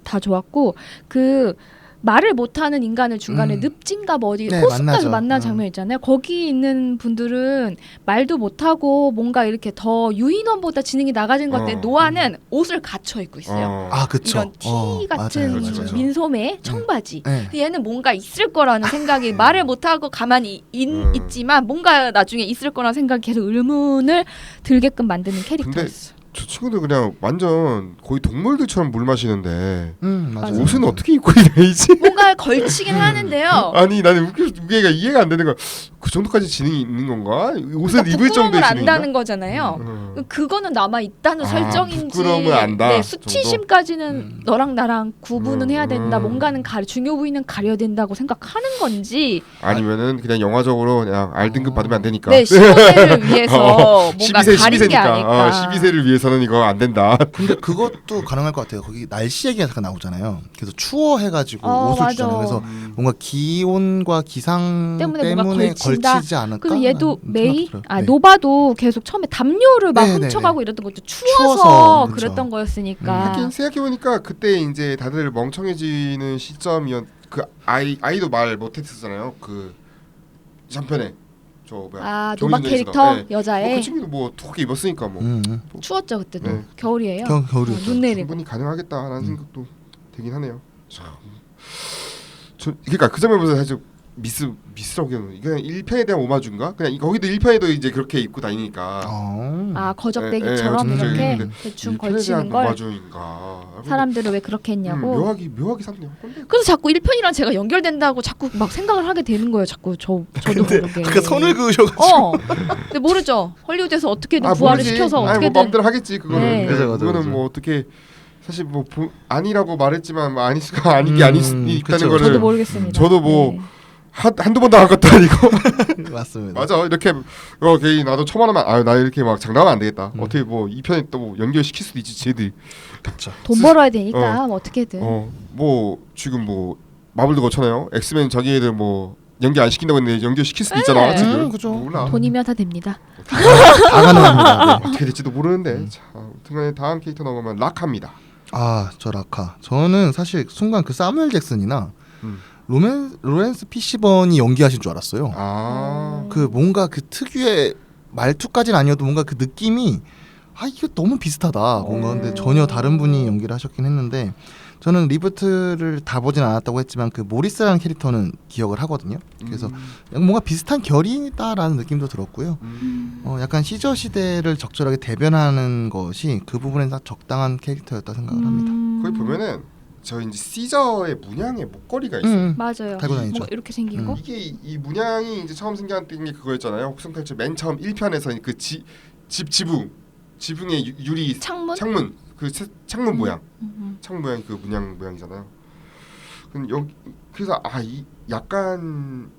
다 좋았고, 그 말을 못하는 인간을 중간에 늪진가 뭐 어디 네, 호숫가에서 만나죠. 만난 장면 있잖아요. 거기 있는 분들은 말도 못하고 뭔가 이렇게 더 유인원보다 지능이 나가진 것 같아요. 노아는 옷을 갖춰 입고 있어요. 아 그쵸. 이런 티 같은 맞아요, 맞아요. 민소매 청바지. 네. 근데 얘는 뭔가 있을 거라는 생각이 말을 못하고 가만히 있지만 뭔가 나중에 있을 거라는 생각이 계속 의문을 들게끔 만드는 캐릭터였어. 저 친구들 그냥 완전 거의 동물들처럼 물 마시는데 맞아요. 옷은 어떻게 입고 다니지? 뭔가 걸치긴 하는데요. 아니 나는 우리가 이해가 안 되는 거야. 그 정도까지 지능이 있는 건가? 옷을 입을 부끄러움을 정도의 지능인가? 안다는 거잖아요. 그거는 남아 있다는 설정인지, 부끄러움을 안다 네, 수치심까지는 너랑 나랑 구분은 해야 된다. 음. 뭔가는 중요 부위는 가려야 된다고 생각하는 건지, 아니면은 그냥 영화적으로 그냥 R등급 받으면 안 되니까. 네, 시간을 위해서 뭔가 12세, 가린 게 12세니까. 아닐까. 12세를 위해서는 이거 안 된다. 근데 그것도 가능할 것 같아요. 거기 날씨 얘기가 잠깐 나오잖아요. 그래서 추워해가지고 옷을 맞아. 주잖아요. 그래서 뭔가 기온과 기상 때문에 뭔가 걸친다. 걸치지 않을까? 그래서 얘도 라는 메이, 생각이 들어요. 네. 노바도 계속 처음에 담요를 막 네네네. 훔쳐가고 이랬던 것도 추워서, 추워서 그쵸. 그랬던 거였으니까. 하긴 생각해보니까 그때 이제 다들 멍청해지는 시점이었. 그 아이도 말 못했었잖아요. 그 전편에 저 뭐야. 아, 겨울 노바 전쟁에서. 캐릭터 네. 여자애. 그 친구도 뭐 두껍게 입었으니까 뭐 추웠죠 그때도. 네. 겨울이에요. 겨울이었죠. 눈 내리고. 충분히 가능하겠다라는 생각도 되긴 하네요. 참. 그러니까 그 점에 보면서 사실 미스라고 해요. 이게 1편에 대한 오마주인가? 그냥 거기도 1편에도 이제 그렇게 입고 다니니까. 아 거적대기처럼 네, 네, 이렇게 네. 대충 1편에 걸치는 대한 걸 오마주인가? 사람들은 왜 그렇게 했냐고. 묘하게 샀네요. 그래서 자꾸 1편이랑 제가 연결된다고 자꾸 막 생각을 하게 되는 거예요. 자꾸 저도 모르게. 아까 선을 그으셔가지고. 근데 모르죠. 헐리우드에서 어떻게든 부활을 모르지. 시켜서 아니, 뭐 어떻게든. 마음대로 하겠지 그거는. 네. 맞아. 그거는 뭐 어떻게 사실 뭐 아니라고 말했지만 뭐 아닐 수가 아닌 게 아닐 수 있다는 그쵸. 거를 저도 모르겠습니다. 저도 뭐 네. 한두 번 당한 것도 아니고. 맞습니다. 맞아. 이렇게 괜히 나도 천만원만 나 이렇게 막 장담하면 안 되겠다. 어떻게 뭐 2편에 또 연결시킬 수도 있지 쟤들이. 그렇죠. 돈 벌어야 되니까 뭐 어떻게든. 뭐 지금 뭐 마블도 그렇잖아요. 엑스맨 자기애들 뭐 연결 안 시킨다고 했는데 연결시킬 수도 있잖아. 지금. 그죠. 몰라. 돈이면 다 됩니다. 다 가능합니다. 네. 어떻게 될지도 모르는데. 자, 아무튼 다음 캐릭터 나오면 락합니다. 저 라카. 저는 사실 순간 그 사무엘 잭슨이나 로렌스 피시번이 연기하신 줄 알았어요. 그 뭔가 그 특유의 말투까지는 아니어도 뭔가 그 느낌이 이게 너무 비슷하다. 뭔가 근데 전혀 다른 분이 연기를 하셨긴 했는데 저는 리부트를 다 보진 않았다고 했지만 그 모리스라는 캐릭터는 기억을 하거든요. 그래서 뭔가 비슷한 결이다라는 느낌도 들었고요. 약간 시저 시대를 적절하게 대변하는 것이 그 부분에 딱 적당한 캐릭터였다 생각을 합니다. 거기 보면은 저 이제 시저의 문양의 목걸이가 있어요. 맞아요. 달고 다니죠. 뭔가 이렇게 생긴 거. 이게 이 문양이 이제 처음 생겨났던 게 그거였잖아요. 혹성탈출 맨 처음 1편에서 그 지붕의 유리 창문? 창문 그 창문 모양 창문 모양이 그 문양이잖아요. 그래서 약간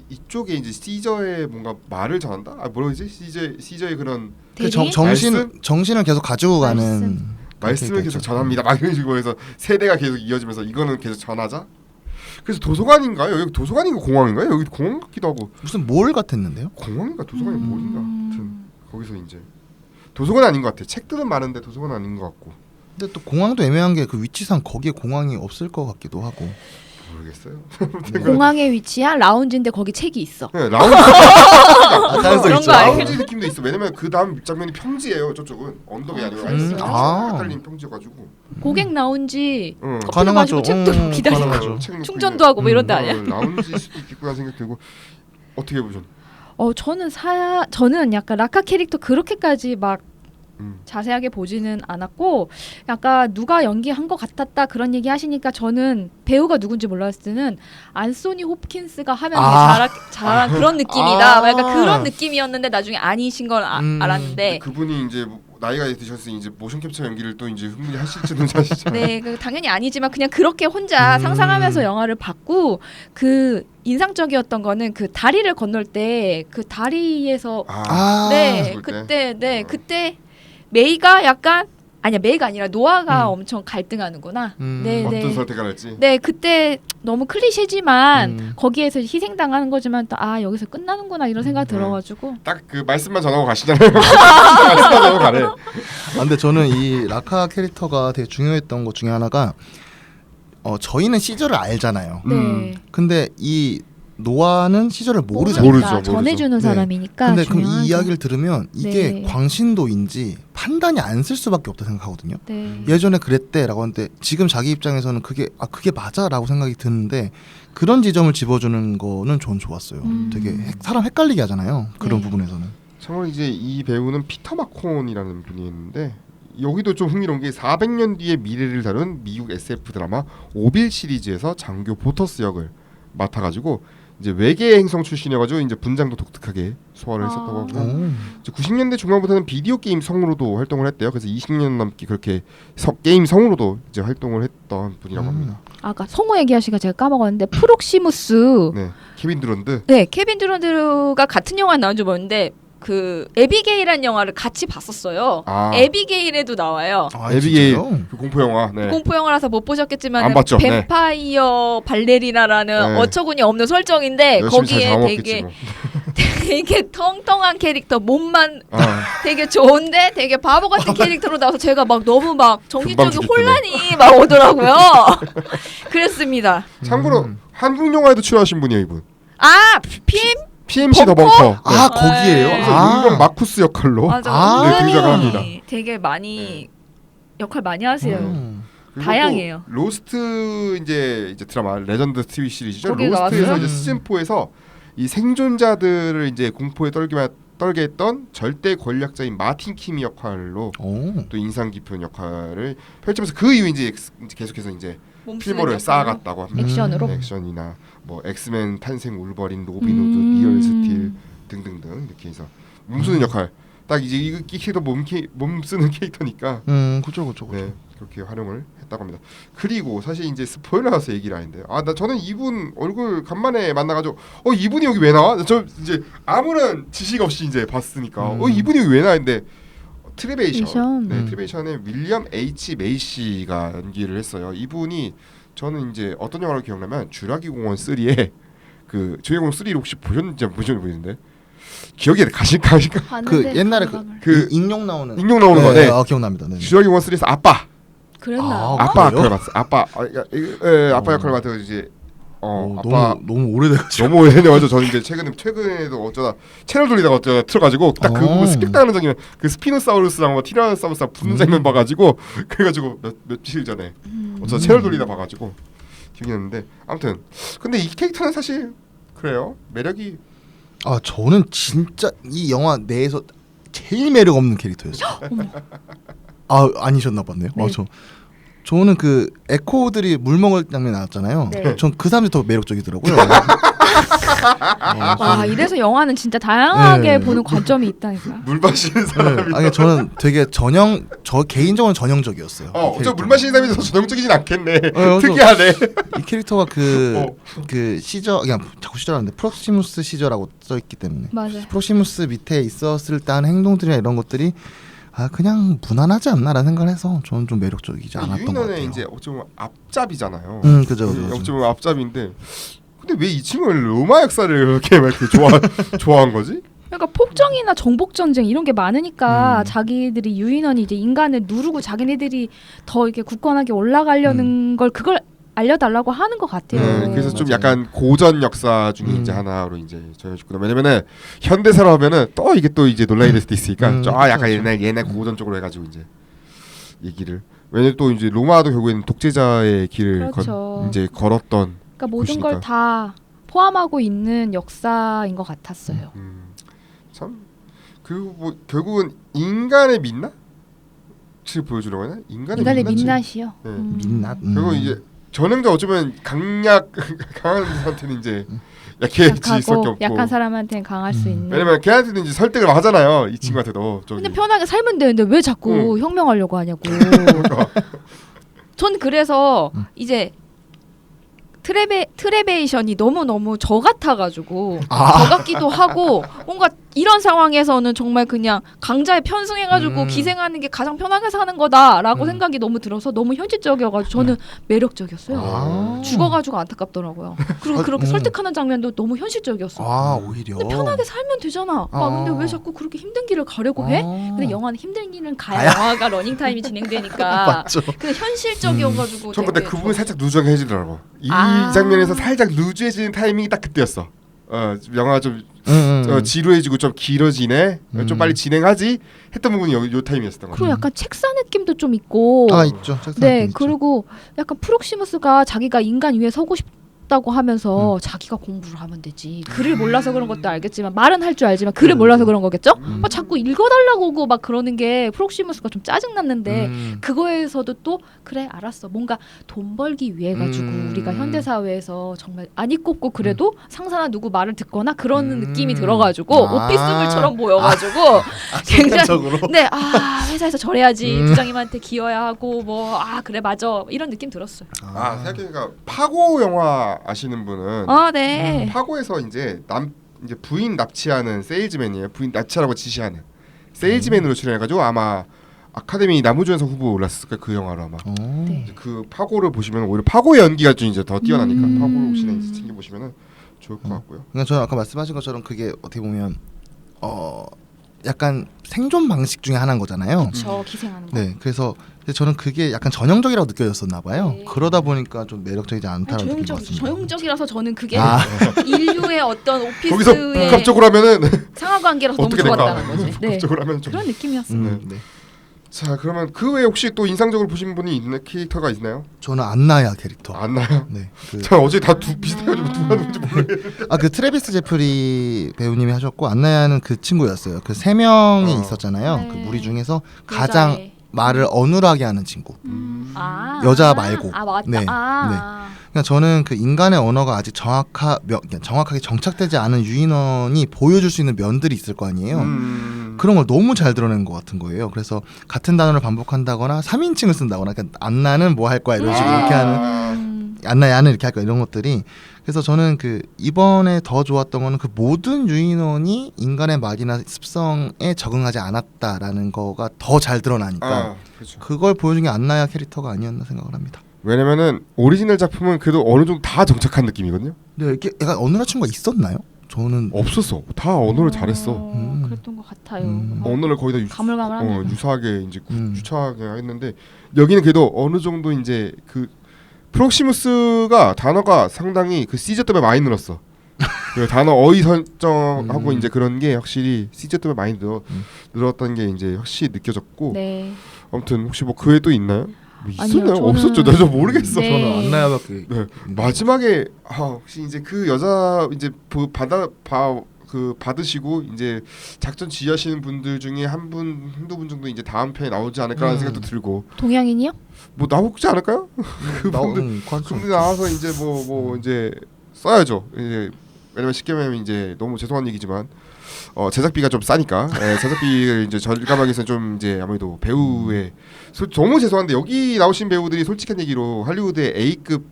이쪽에 이제 시저의 뭔가 말을 전한다. 뭐라지? 시저의 그런 그 대리? 정신을 계속 가지고 가는 말씀을 계속 캐릭터죠. 전합니다. 막 이런 식으로 해서 세대가 계속 이어지면서 이거는 계속 전하자. 그래서 도서관인가요? 여기 도서관인가 공항인가요? 여기 공항 같기도 하고 무슨 몰 같았는데요? 공항인가 도서관이 뭘인가 아무튼 거기서 이제 도서관 아닌 것 같아. 책들은 많은데 도서관 아닌 것 같고. 근데 또 공항도 애매한 게 그 위치상 거기에 공항이 없을 것 같기도 하고. 모르겠어요. 공항에 위치한 라운지인데 거기 책이 있어. 네, 라운지 가능성 그런 있죠. 거 알겠네. 라운지 느낌도 있어. 왜냐면 그 다음 장면이 평지예요. 저쪽은 언덕이 아니고 깔린 평지여가지고. 고객 라운지 커피도 가능하죠. 마시고 책도 기다리고 가능하죠. 책 놓고 충전도 하고 뭐 이런 데 아니야? 라운지일 수도 있겠구나 생각 들고. 어떻게 보셨나요? 저는 약간 라카 캐릭터 그렇게까지 막 자세하게 보지는 않았고 약간 누가 연기한 것 같았다 그런 얘기 하시니까 저는 배우가 누군지 몰랐을 때는 안소니 홉킨스가 하면 되게 잘한 그런 느낌이다. 막 약간 그런 느낌이었는데 나중에 아니신 걸 알았는데 그분이 이제 나이가 드셨으니 이제 모션 캡처 연기를 또 이제 흥분히 하실지는 사실은. 네, 당연히 아니지만 그냥 그렇게 혼자 상상하면서 영화를 봤고 그 인상적이었던 거는 그 다리를 건널 때 그 다리에서 네, 그때 메이가 약간 아니야 메이가 아니라 노아가 엄청 갈등하는구나. 네, 어떤 네. 선택을 할지. 네, 그때 너무 클리셰지만 거기에서 희생당하는 거지만 또 여기서 끝나는구나 이런 생각 들어가지고 딱 그 말씀만 전하고 가시잖아요. 말씀만 전하고 가네. 근데 저는 이 라카 캐릭터가 되게 중요했던 것 중에 하나가 저희는 시저를 알잖아요. 네. 근데 이 노아는 시저를 모르잖아요. 모르죠. 전해주는 네. 사람이니까. 근데 그럼 중요하죠. 이 이야기를 들으면 이게 네. 광신도인지 판단이 안 쓸 수밖에 없다 생각하거든요. 네. 예전에 그랬대라고 하는데 지금 자기 입장에서는 그게 맞아라고 생각이 드는데 그런 지점을 집어주는 거는 전 좋았어요. 되게 사람 헷갈리게 하잖아요. 그런 네. 부분에서는. 참고로 이제 이 배우는 피터 마콘이라는 분이 있는데 여기도 좀 흥미로운 게 400년 뒤의 미래를 다룬 미국 SF 드라마 오빌 시리즈에서 장교 보터스 역을 맡아가지고 이제 외계 행성 출신이어가지고 이제 분장도 독특하게 소화를 했었다고 하고 이제 90년대 중반부터는 비디오 게임 성우로도 활동을 했대요. 그래서 20년 넘게 그렇게 게임 성우로도 이제 활동을 했던 분이라고 합니다. 아까 성우 얘기하시니까 제가 까먹었는데 프록시무스. 네, 케빈 드런드. 네, 케빈 드런드가 같은 영화 나온 줄 모르는데 그 에비게일이라는 영화를 같이 봤었어요. 에비게일에도 나와요. 에비게일 그 공포 영화. 네. 공포 영화라서 못 보셨겠지만 안 봤죠. 뱀파이어 발레리나라는 어처구니 없는 설정인데 거기에 되게 텅텅한 캐릭터 몸만 되게 좋은데 되게 바보 같은 캐릭터로 나와서 제가 막 너무 막 정신적인 혼란이 막 오더라고요. 그랬습니다. 참고로 한국 영화에도 출연하신 분이에요, 이분. PMC 더 벙커. 거기에요? 용병 마쿠스 역할로 네, 등장을 합니다. 되게 많이 역할 많이 하세요. 다양해요. 로스트 이제 드라마 레전드 TV 시리즈죠. 거기 로스트에서 나왔어요? 이제 시즌 4에서 이 생존자들을 이제 공포에 떨게 했던 절대 권력자인 마틴 킴 역할로 또 인상 깊은 역할을 펼치면서 그 이후 이제 계속해서 이제 필모를 쌓아갔다고 합니다. 액션으로? 액션이나 뭐 엑스맨 탄생 울버린 로빈 후드 리얼 스틸 등등등 이렇게 해서 몸쓰는 역할 딱 이제 이 캐릭터 몸 쓰는 캐릭터니까 그죠. 네, 그렇게 활용을 했다고 합니다. 그리고 사실 이제 스포일러라서 얘기를 하는데 저는 이분 얼굴 간만에 만나가지고 이분이 여기 왜 나와? 저 이제 아무런 지식 없이 이제 봤으니까 이분이 여기 왜 나왔는데 트리베이션. 네, 트리베이션의 윌리엄 H 메이시가 연기를 했어요. 이분이 저는 이제 어떤 영화를 기억나면 주라기 공원 3에 그 주라기 공원 3를 혹시 보셨는지 보이는데 기억이 가실까? 그 옛날에 그 인용 나오는 거네. 기억납니다. 네. 주라기 공원 3에서 아빠. 그랬나? 아빠 역할을 맡았어. 아빠 역할을 맡아서 이제 아빠 너무 오래돼가지고 너무 오래돼가지고 저는 이제 최근에도 어쩌다 채널 돌리다가 어쩌다 틀어가지고 딱 그 부분 습격당하는 장면 그 스피노사우루스랑 뭐 티라노사우루스랑 붙는 장면 봐가지고 그래가지고 며칠 전에 어쩌다 채널 돌리다 봐가지고 기억이 났는데 아무튼 근데 이 캐릭터는 사실 그래요 매력이 저는 진짜 이 영화 내에서 제일 매력 없는 캐릭터였어요. 아니셨나 봤네요. 네. 저는 그 에코들이 물 먹을 장면 나왔잖아요. 네. 전 그 사람이 더 매력적이더라고요. 와 이래서 영화는 진짜 다양하게 네. 보는 관점이 있다니까. 물 마시는 사람이. 네. 아니 저는 되게 저 개인적으로 전형적이었어요. 저물 마시는 사람이 더 전형적이진 않겠네. 그래서 특이하네. 이 캐릭터가 그 시저 그냥 자꾸 시저라는데 프록시무스 시저라고 써 있기 때문에 맞아요. 프록시무스 밑에 있었을 때 하는 행동들이나 이런 것들이 그냥 무난하지 않나라는 생각을 해서 저는 좀 매력적이지 않았던 것 같아요. 유인원의 이제 어쩌면 앞잡이잖아요. 그죠. 어쩌면 앞잡인데 근데 왜 이 친구는 로마 역사를 이렇게 막 이렇게 좋아한 거지? 그러니까 폭정이나 정복 전쟁 이런 게 많으니까 자기들이 유인원이 이제 인간을 누르고 자기네들이 더 이렇게 굳건하게 올라가려는 걸 그걸 알려달라고 하는 것 같아요. 그래서 좀 맞아요. 약간 고전 역사 중에 이제 하나로 이제 정해졌구나. 왜냐면은 현대사로 하면은 또 이게 또 이제 논란이 될 수도 있으니까 약간 그렇죠. 옛날 고전 쪽으로 해가지고 이제 얘기를. 왜냐면 또 이제 로마도 결국에는 독재자의 길을 그렇죠. 이제 걸었던. 그러니까 모든 보시니까. 걸 다 포함하고 있는 역사인 것 같았어요. 참 그리고 뭐 결국은 인간의 민낯을 보여주려고 하나? 인간의 민낯이요. 네. 민낯. 그리고 이제 전형적 어쩌면 강한 사람한테는 이제 약해질 수밖에 약하고 없고. 약한 사람한테는 강할 수 있는. 왜냐면 걔한테는 이제 설득을 하잖아요. 이 친구한테도. 근데 편하게 살면 되는데 왜 자꾸 혁명하려고 하냐고. 전 그래서 이제 트레베이션이 너무 저 같아가지고 저 같기도 하고 뭔가 이런 상황에서는 정말 그냥 강자에 편승해가지고 기생하는 게 가장 편하게 사는 거다라고 생각이 너무 들어서 너무 현실적이어가지고 저는 매력적이었어요. 죽어가지고 안타깝더라고요. 그리고 그렇게 설득하는 장면도 너무 현실적이었어. 오히려. 근데 편하게 살면 되잖아. 근데 왜 자꾸 그렇게 힘든 길을 가려고 해? 근데 영화는 힘든 길은 가야 영화가 러닝 타임이 진행되니까. 맞죠. 근데 현실적이어가지고. 전 근데 되게 그 부분이 살짝 누정해지더라고. 이 장면에서 살짝 루즈해지는 타이밍이 딱 그때였어. 영화가 좀 지루해지고 좀 길어지네. 좀 빨리 진행하지 했던 부분이 요 타이밍이었던 거. 그리고 약간 책사 느낌도 좀 있고. 있죠. 네, 그리고 약간 프록시무스가 자기가 인간 위에 서고 싶다고 하면서 자기가 공부를 하면 되지. 글을 몰라서 그런 것도 알겠지만 말은 할 줄 알지만 글을 몰라서 그런 거겠죠? 막 자꾸 읽어달라고 하고 막 그러는 게 프록시무스가 좀 짜증났는데 그거에서도 또 그래 알았어. 뭔가 돈 벌기 위해 가지고 우리가 현대 사회에서 정말 안이 꼽고 그래도 상사나 누구 말을 듣거나 그런 느낌이 들어가지고 오피스물처럼 보여가지고 굉장히 네, 회사에서 저래야지 부장님한테 기어야 하고 뭐 그래 맞아 이런 느낌 들었어요. 생각해보니까 파고 영화 아시는 분은 네. 파고에서 이제 부인 납치하는 세일즈맨이에요. 부인 납치하라고 지시하는 세일즈맨으로 출연해가지고 아마 아카데미 나무주연상 후보 올랐을 거예요. 그 영화로 아마. 네. 그 파고를 보시면 오히려 파고의 연기가 좀 이제 더 뛰어나니까 파고를 혹시나 이제 챙겨 보시면은 좋을 것 같고요. 그러니까 저는 아까 말씀하신 것처럼 그게 어떻게 보면 약간 생존 방식 중에 하나인 거잖아요. 저 기생하는 거. 네, 그래서 저는 그게 약간 전형적이라고 느껴졌었나 봐요. 네. 그러다 보니까 좀 매력적이지 않다라고 느낀 것 같습니다. 전형적이라서 저는 그게 인류의 어떤 거기서 오피스의 복합적으로 하면은 상하관계라서 너무 어떻게 될까? 좋았다는 거지. 네. 복합적으로 하면 좀. 그런 느낌이었어요. 네. 자 그러면 그 외에 혹시 또 인상적으로 보신 분이 있는 캐릭터가 있나요? 저는 안나야 캐릭터. 안나요? 네. 저 어제 다 비슷해가지고 누가 누군지 모르겠는데. 그 트래비스 제프리 배우님이 하셨고 안나야는 그 친구였어요. 그 세 명이 있었잖아요. 네. 그 무리 중에서 가장 여자애. 말을 어눌하게 하는 친구. 여자 말고. 맞다. 네. 그러니까 저는 그 인간의 언어가 아직 정확하게 정착되지 않은 유인원이 보여줄 수 있는 면들이 있을 거 아니에요. 그런 걸 너무 잘 드러낸 것 같은 거예요. 그래서 같은 단어를 반복한다거나 3인칭을 쓴다거나 그러니까 안나는 뭐 할 거야 이런 식으로 이렇게 하는 안나야는 이렇게 할 거야 이런 것들이 그래서 저는 그 이번에 더 좋았던 거는 그 모든 유인원이 인간의 말이나 습성에 적응하지 않았다라는 거가 더 잘 드러나니까 그렇죠. 그걸 보여준 게 안나야 캐릭터가 아니었나 생각을 합니다. 왜냐면은 오리지널 작품은 그래도 어느 정도 다 정착한 느낌이거든요. 근데 이렇게 약간 어눌한 친구가 있었나요? 저는 없었어. 다 언어를 잘했어. 그랬던 것 같아요. 언어를 거의 다 가물가물하네. 유사하게 이제 유창하게 했는데 여기는 그래도 어느 정도 이제 그 프록시무스가 단어가 상당히 그 시저 때문에 많이 늘었어. 그 단어 어휘 설정하고 이제 그런 게 확실히 시저 때문에 많이 늘었다는 게 이제 확실히 느껴졌고. 네. 아무튼 혹시 뭐 그 외에 또 있나요? 뭐 있었나요? 아니요, 저는- 없었죠. 나 저 모르겠어. 네. 저는 안나야밖에 네. 마지막에 혹시 이제 그 여자 이제 받으시고 이제 작전 지휘하시는 분들 중에 한두 분 정도 이제 다음 편에 나오지 않을까라는 생각도 들고 동양인이요? 뭐 나오지 않을까요? 그분들 나와서 이제 뭐 이제 써야죠. 이제 왜냐면 쉽게 말하면 이제 너무 죄송한 얘기지만 제작비가 좀 싸니까 제작비를 이제 절감하기 위해서 좀 이제 아무래도 배우의 너무 죄송한데 여기 나오신 배우들이 솔직한 얘기로 할리우드의 A급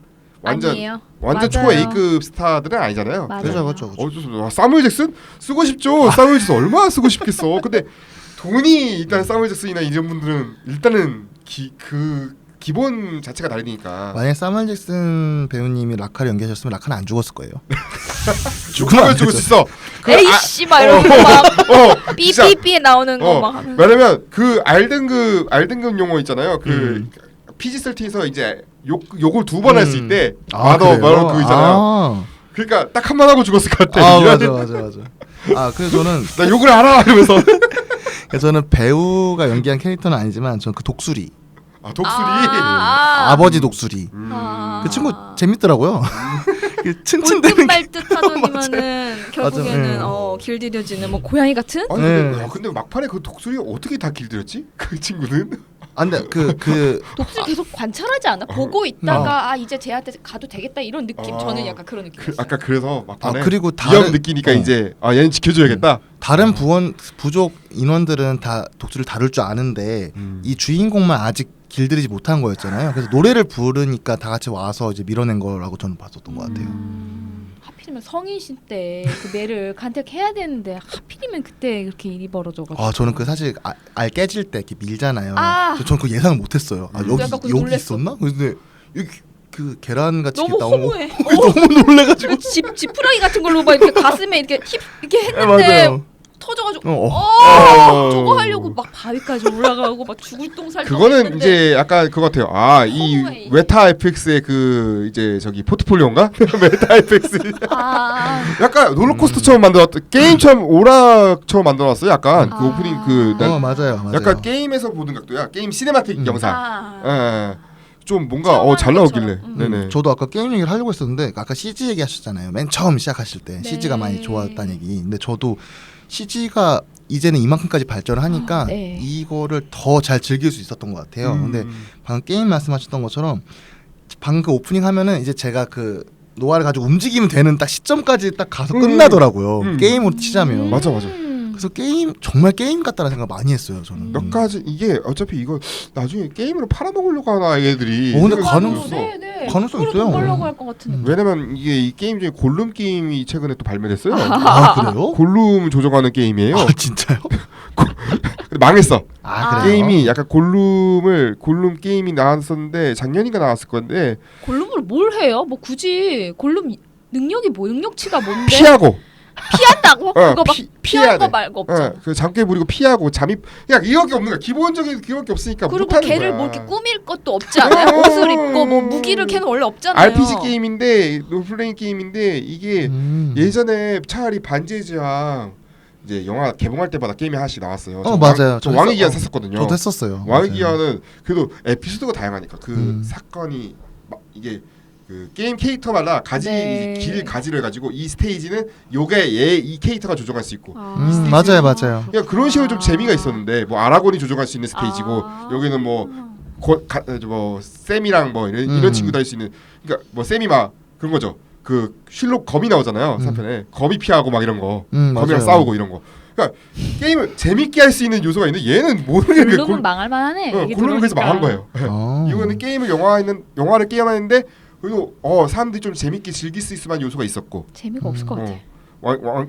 아니에요. 완전 초 맞아요. A급 스타들은 아니잖아요. 맞아요. 그렇죠. 사무엘 잭슨 쓰고 싶죠. 사무엘 잭슨 얼마나 쓰고 싶겠어. 근데 돈이 일단 사무엘 잭슨이나 이런 분들은 일단은 기본 자체가 다르니까. 만약 사무엘 잭슨 배우님이 라카를 연기하셨으면 라카는 안 죽었을 거예요. 죽으면 죽을 수 있어. 에이씨 막 이러고 막 삐삐삐 나오는 거 막 하면. 왜냐면 그 알등급 용어 있잖아요. 그 PG-13에서 이제 욕을 2번 할 수 있대. 마더 그거 있잖아요. 그러니까 딱 한 번 하고 죽었을 것 같아. 맞아. 그래서 저는 나 욕을 알아 이러면서. 그래서 저는 배우가 연기한 캐릭터는 아니지만 저는 그 독수리. 독수리. 아버지 독수리. 그 친구 재밌더라고요. 츤츤대는 말듯 하더니만은 결국에는 길들여지는 뭐 고양이 같은? 아니 근데 막판에 그 독수리 어떻게 다 길들였지? 그 친구는? 근데 그 독수리 계속 관찰하지 않아? 보고 있다가 이제 쟤한테 가도 되겠다 이런 느낌. 저는 약간 그런 느낌. 아까 그래서 막판에 그리고 위험 느끼니까 이제 얘는 지켜줘야겠다. 다른 부족 인원들은 다 독수리를 다룰 줄 아는데 이 주인공만 아직 길들이지 못한 거였잖아요. 그래서 노래를 부르니까 다 같이 와서 이제 밀어낸 거라고 저는 봤었던 것 같아요. 하필이면 성인신 때 그 매를 간택해야 되는데 하필이면 그때 이렇게 일이 벌어져가지고. 저는 그 사실 알 깨질 때 이렇게 밀잖아요. 그래서 저는 그 예상을 못했어요. 여기 놀랬어. 있었나? 근데 여기 그 계란 같이 너무 나오는 허무해. 너무 놀래가지고 지푸라기 같은 걸로 막 이렇게 가슴에 이렇게 이렇게 했는데 맞아요. 터져가지고 저거 하려고 막 바위까지 올라가고 막 죽을 똥살. 그거는 이제 약간 그거 같아요. 이 웨타 FX의 그 이제 저기 포트폴리오인가? 웨타 FX. 약간 롤러코스터처럼 만들었던 게임처럼 오락처럼 만들어놨어요. 약간 그 오프닝 맞아요. 약간 게임에서 보는 각도야. 게임 시네마틱 영상. 좀 뭔가 잘 나오길래. 네네. 저도 아까 게임 얘기를 하려고 했었는데 아까 CG 얘기하셨잖아요. 맨 처음 시작하실 때 CG가 많이 좋았다는 얘기. 근데 저도 CG가 이제는 이만큼까지 발전을 하니까 이거를 더 잘 즐길 수 있었던 것 같아요. 근데 방금 게임 말씀하셨던 것처럼 방금 그 오프닝 하면은 이제 제가 그 노아를 가지고 움직이면 되는 딱 시점까지 딱 가서 끝나더라고요. 게임으로 치자면. 맞아. 그래서 정말 게임 같다는 생각 많이 했어요. 저는 몇 가지 이게 어차피 이거 나중에 게임으로 팔아먹으려고 하나 얘들이. 근데 가능성 있어요. 벌려고 할 것 같은. 왜냐면 이게 이 게임 중에 골룸 게임이 최근에 또 발매됐어요. 그래요? 골룸 조정하는 게임이에요. 진짜요? 망했어. 그래요? 게임이 약간 골룸 게임이 나왔었는데 작년인가 나왔을 건데. 골룸을 뭘 해요? 뭐 굳이 골룸 능력이 능력치가 뭔데? 피하고. 피한다고? 그거 막 피해야 거 말고 없잖아. 그 잠깨 부리고 피하고 잠입 그냥 이거밖에 없는 거야. 기본적인 그거밖에 없으니까 그리고 못하는 걔를 거야. 뭐 이렇게 꾸밀 것도 없지 않아요? 옷을 입고 뭐 무기를 걔는 원래 없잖아요. RPG 게임인데 롤플레잉 게임인데 이게 예전에 차라리 반지의 제왕 이제 영화 개봉할 때마다 게임이 하나씩 나왔어요. 맞아요. 저 왕의 기한 샀었거든요. 저도 했었어요. 왕의 기한은 그래도 에피소드가 다양하니까 그 사건이 이게 그 게임 캐릭터마다 길 가지를 해가지고 이 스테이지는 이 캐릭터가 조정할 수 있고 맞아요. 그냥 그런 식으로 좀 재미가 있었는데 뭐 아라곤이 조정할 수 있는 스테이지고 여기는 뭐 샘이랑 뭐 이런 친구도 할 수 있는 그러니까 뭐 샘이 막 그런 거죠. 그 쉴록 검이 나오잖아요. 3편에 검이 피하고 막 이런 거 검이랑 맞아요. 싸우고 이런 거. 그러니까 게임을 재밌게 할 수 있는 요소가 있는데 얘는 모르게 골룸은 망할 만하네. 골룸은 그래서 망한 거예요. 이거는 게임을 영화를 게임하는데 그리고 사람들이 좀 재밌게 즐길 수 있을 만한 요소가 있었고 재미가 없을 것 같아.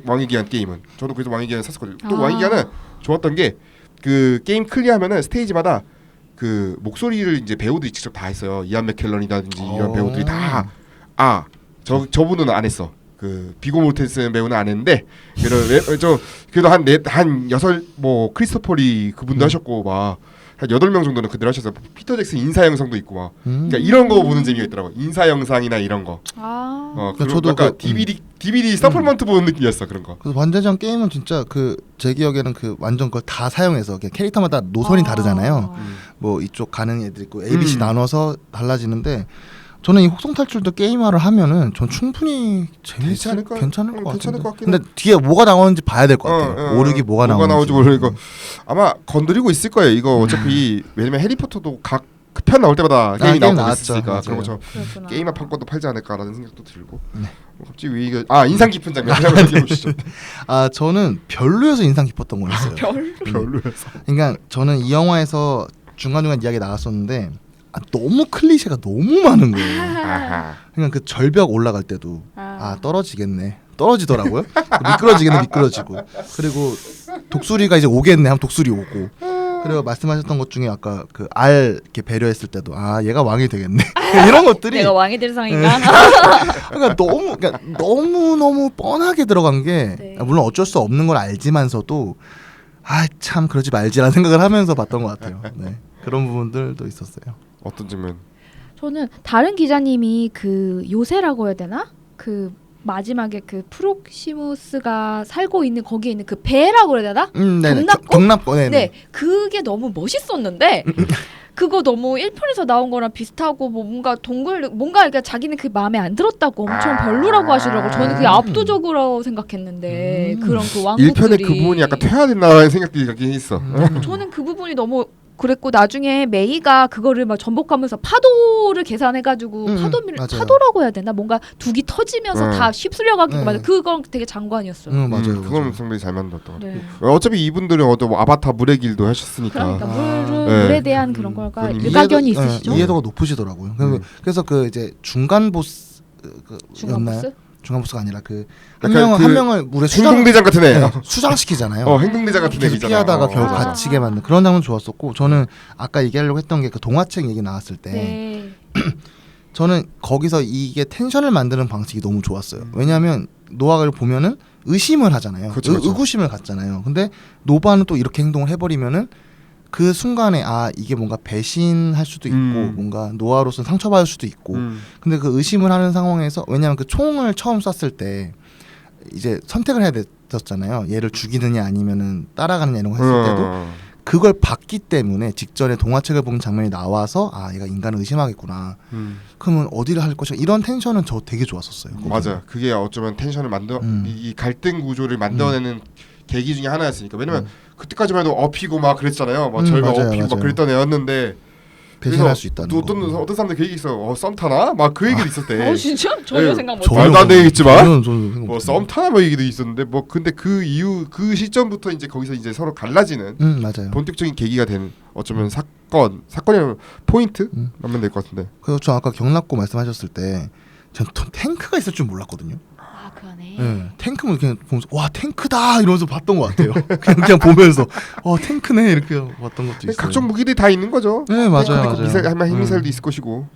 왕의 기한 게임은 저도 그래서 왕의 기한을 샀었거든요. 또 왕의 기한은 좋았던 게 그 게임 클리어하면은 스테이지마다 그 목소리를 이제 배우들이 직접 다 했어요. 이안 맥켈런이라든지 이런 배우들이 다 저분은 안 했어. 그 비고 모르텐슨 배우는 안 했는데 그래도 한 6 뭐 크리스토퍼리 그분도 하셨고 막 한 8명 정도는 그들 하셔서 피터 잭슨 인사 영상도 있고 막 그러니까 이런 거 보는 재미가 있더라고. 인사 영상이나 이런 거. 저도 약간 DVD 서플먼트 보는 느낌이었어 그런 거. 그래서 반대장 게임은 진짜 제 기억에는 완전 그걸 다 사용해서 캐릭터마다 노선이 다르잖아요. 뭐 이쪽 가는 애들 있고 ABC 나눠서 달라지는데 저는 이 혹성 탈출도 게임화를 하면은 전 충분히 괜찮을 것 같은데. 근데 뒤에 뭐가 나오는지 봐야 될 것 같아요. 오르기 뭐가 나오는지 모르고 아마 건드리고 있을 거예요. 이거 어차피 왜냐면 해리포터도 각 그 편 나올 때마다 게임이 게임 나오고 나왔죠. 있으니까 맞아요. 그런 것처럼 그렇구나. 게임 판권도 팔지 않을까라는 생각도 들고. 네. 갑자기 왜 이게 인상 깊은 장면 한번 얘기해 보시죠. 저는 별로여서 인상 깊었던 거였어요. 별로였어. 그러니까 저는 이 영화에서 중간중간 이야기 나갔었는데 너무 클리셰가 너무 많은 거예요. 아하. 그러니까 그 절벽 올라갈 때도 아. 떨어지겠네. 떨어지더라고요. 미끄러지겠네. 미끄러지고. 그리고 독수리가 이제 오겠네 하면 독수리 오고. 그리고 말씀하셨던 것 중에 아까 그 알 이렇게 배려했을 때도 얘가 왕이 되겠네. 이런 것들이 내가 왕이 될 상인가? 그러니까 너무 뻔하게 들어간 게 네. 물론 어쩔 수 없는 걸 알지만서도 참 그러지 말지라는 생각을 하면서 봤던 것 같아요. 네. 그런 부분들도 있었어요. 어떤 점은 저는 다른 기자님이 그 요새라고 해야 되나? 그 마지막에 그 프록시무스가 살고 있는 거기에 있는 그 배라고 해야 되나? 네네. 경납고? 경납고, 네네. 네, 그게 너무 멋있었는데 그거 너무 1편에서 나온 거랑 비슷하고 뭐 뭔가 뭔가 그러니까 자기는 그 마음에 안 들었다고 엄청 별로라고 하시더라고. 저는 그게 압도적으로 생각했는데 그런 그 왕국들이 1편에 그 부분이 약간 퇴화됐나라는 생각이 들긴 했어. 저는 그 부분이 너무 그랬고 나중에 메이가 그거를 막 전복하면서 파도를 계산해가지고 맞아요. 파도라고 해야 되나 뭔가 둑이 터지면서 다 휩쓸려가기고 네. 맞아 그건 되게 장관이었어요. 맞아요. 그건 상당히 잘 만들었던 것 같아요. 네. 어차피 이분들은 뭐 아바타 물의 길도 하셨으니까. 그러니까 네. 물에 대한 그런 걸까 그건 일가견이 있으시죠? 이해도가 높으시더라고요. 그래서 그 이제 중간 중간 보스였나요? 보스? 중간 보스가 아니라 그 약간 한 명을 물에 행동대장 같은 애. 수장시키잖아요. 행동대장 같은 계속 애잖아. 피하다가 결국 아. 갇히게 만든 그런 장면 좋았었고 저는 아까 얘기하려고 했던 게 그 동화책 얘기 나왔을 때 네. 저는 거기서 이게 텐션을 만드는 방식이 너무 좋았어요. 왜냐하면 노아를 보면은 의심을 하잖아요. 그쵸. 의구심을 갖잖아요. 근데 노바는 또 이렇게 행동을 해버리면은 그 순간에 이게 뭔가 배신할 수도 있고 뭔가 노아로서 상처받을 수도 있고 근데 그 의심을 하는 상황에서 왜냐하면 그 총을 처음 쐈을 때 이제 선택을 해야 됐었잖아요. 얘를 죽이느냐 아니면은 따라가느냐 이런 거 했을 때도 그걸 봤기 때문에 직전에 동화책을 본 장면이 나와서 얘가 인간을 의심하겠구나. 그러면 어디를 할 것인가 이런 텐션은 저 되게 좋았었어요. 맞아. 그게 어쩌면 텐션을 이 갈등 구조를 만들어내는 계기 중에 하나였으니까. 왜냐면 그때까지만 해도 업히고 막 그랬잖아요. 막 절벽 맞아요, 업히고 막 그랬던 애였는데 배신할 수 있다는 거. 어떤 사람들 그 얘기 있어. 썸 타나? 막 그 얘기도 있었대. 진짜? 전혀 네. 생각 못 전혀 말도 안 되겠지만 저는 뭐 썸 타나 뭐 얘기도 있었는데 뭐 근데 그 이후 그 시점부터 이제 거기서 이제 서로 갈라지는 맞아요. 본격적인 계기가 되는 어쩌면 사건이라면 포인트 하면 될 것 같은데. 그래서 저 아까 경납고 말씀하셨을 때 전 탱크가 있을 줄 몰랐거든요. 그 안에 네, 탱크만 그냥 보면서 와 탱크다 이러면서 봤던 것 같아요. 그냥 보면서 탱크네 이렇게 봤던 것도 있어요. 각종 무기들이 다 있는 거죠. 네 맞아요. 미사일 아마 핵미사일도 있을 것이고.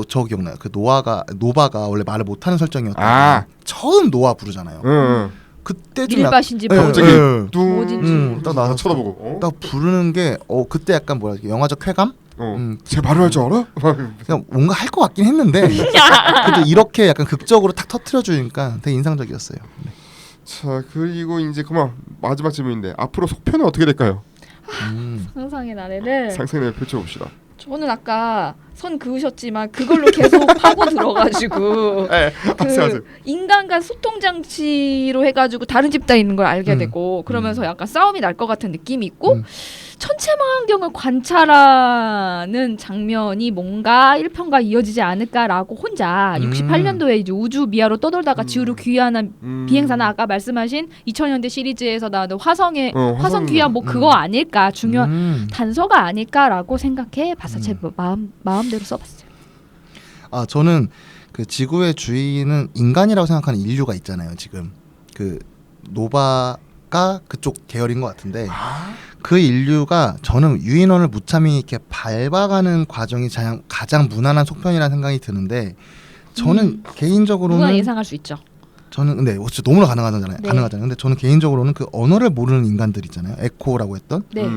저 기억나요. 그 노바가 원래 말을 못하는 설정이었다. 처음 노아 부르잖아요. 그때쯤 밀밭인지 갑자기 뭐든지 딱 나서 쳐다보고 딱 부르는 게 그때 약간 뭐라 영화적 쾌감? 쟤 말을 할 줄 알아? 그냥 뭔가 할 것 같긴 했는데 그래도 이렇게 약간 극적으로 탁 터트려 주니까 되게 인상적이었어요. 네. 자 그리고 이제 그만 마지막 질문인데 앞으로 속편은 어떻게 될까요? 상상의 나래를 상상을 펼쳐봅시다. 저는 아까 선 그으셨지만 그걸로 계속 파고 들어가지고 그 인간과 소통 장치로 해가지고 다른 집단에 있는 걸 알게 되고 그러면서 약간 싸움이 날 것 같은 느낌이 있고 천체망원경을 관찰하는 장면이 뭔가 1편과 이어지지 않을까라고 혼자 68년도에 이제 우주 미하로 떠돌다가 지구로 귀환한 비행사나 아까 말씀하신 2000년대 시리즈에서 나오는 화성 귀환 뭐 그거 아닐까 중요한 단서가 아닐까라고 생각해 봐서 제 마음대로 써봤어요. 저는 그 지구의 주인은 인간이라고 생각하는 인류가 있잖아요. 지금 그 노바가 그쪽 계열인 것 같은데 그 인류가 저는 유인원을 무참히 이렇게 밟아가는 과정이 가장 무난한 속편이라는 생각이 드는데 저는 개인적으로는 누구나 예상할 수 있죠. 저는 근데 진짜 너무나 가능하잖아요. 네. 근데 저는 개인적으로는 그 언어를 모르는 인간들 있잖아요. 에코라고 했던 네.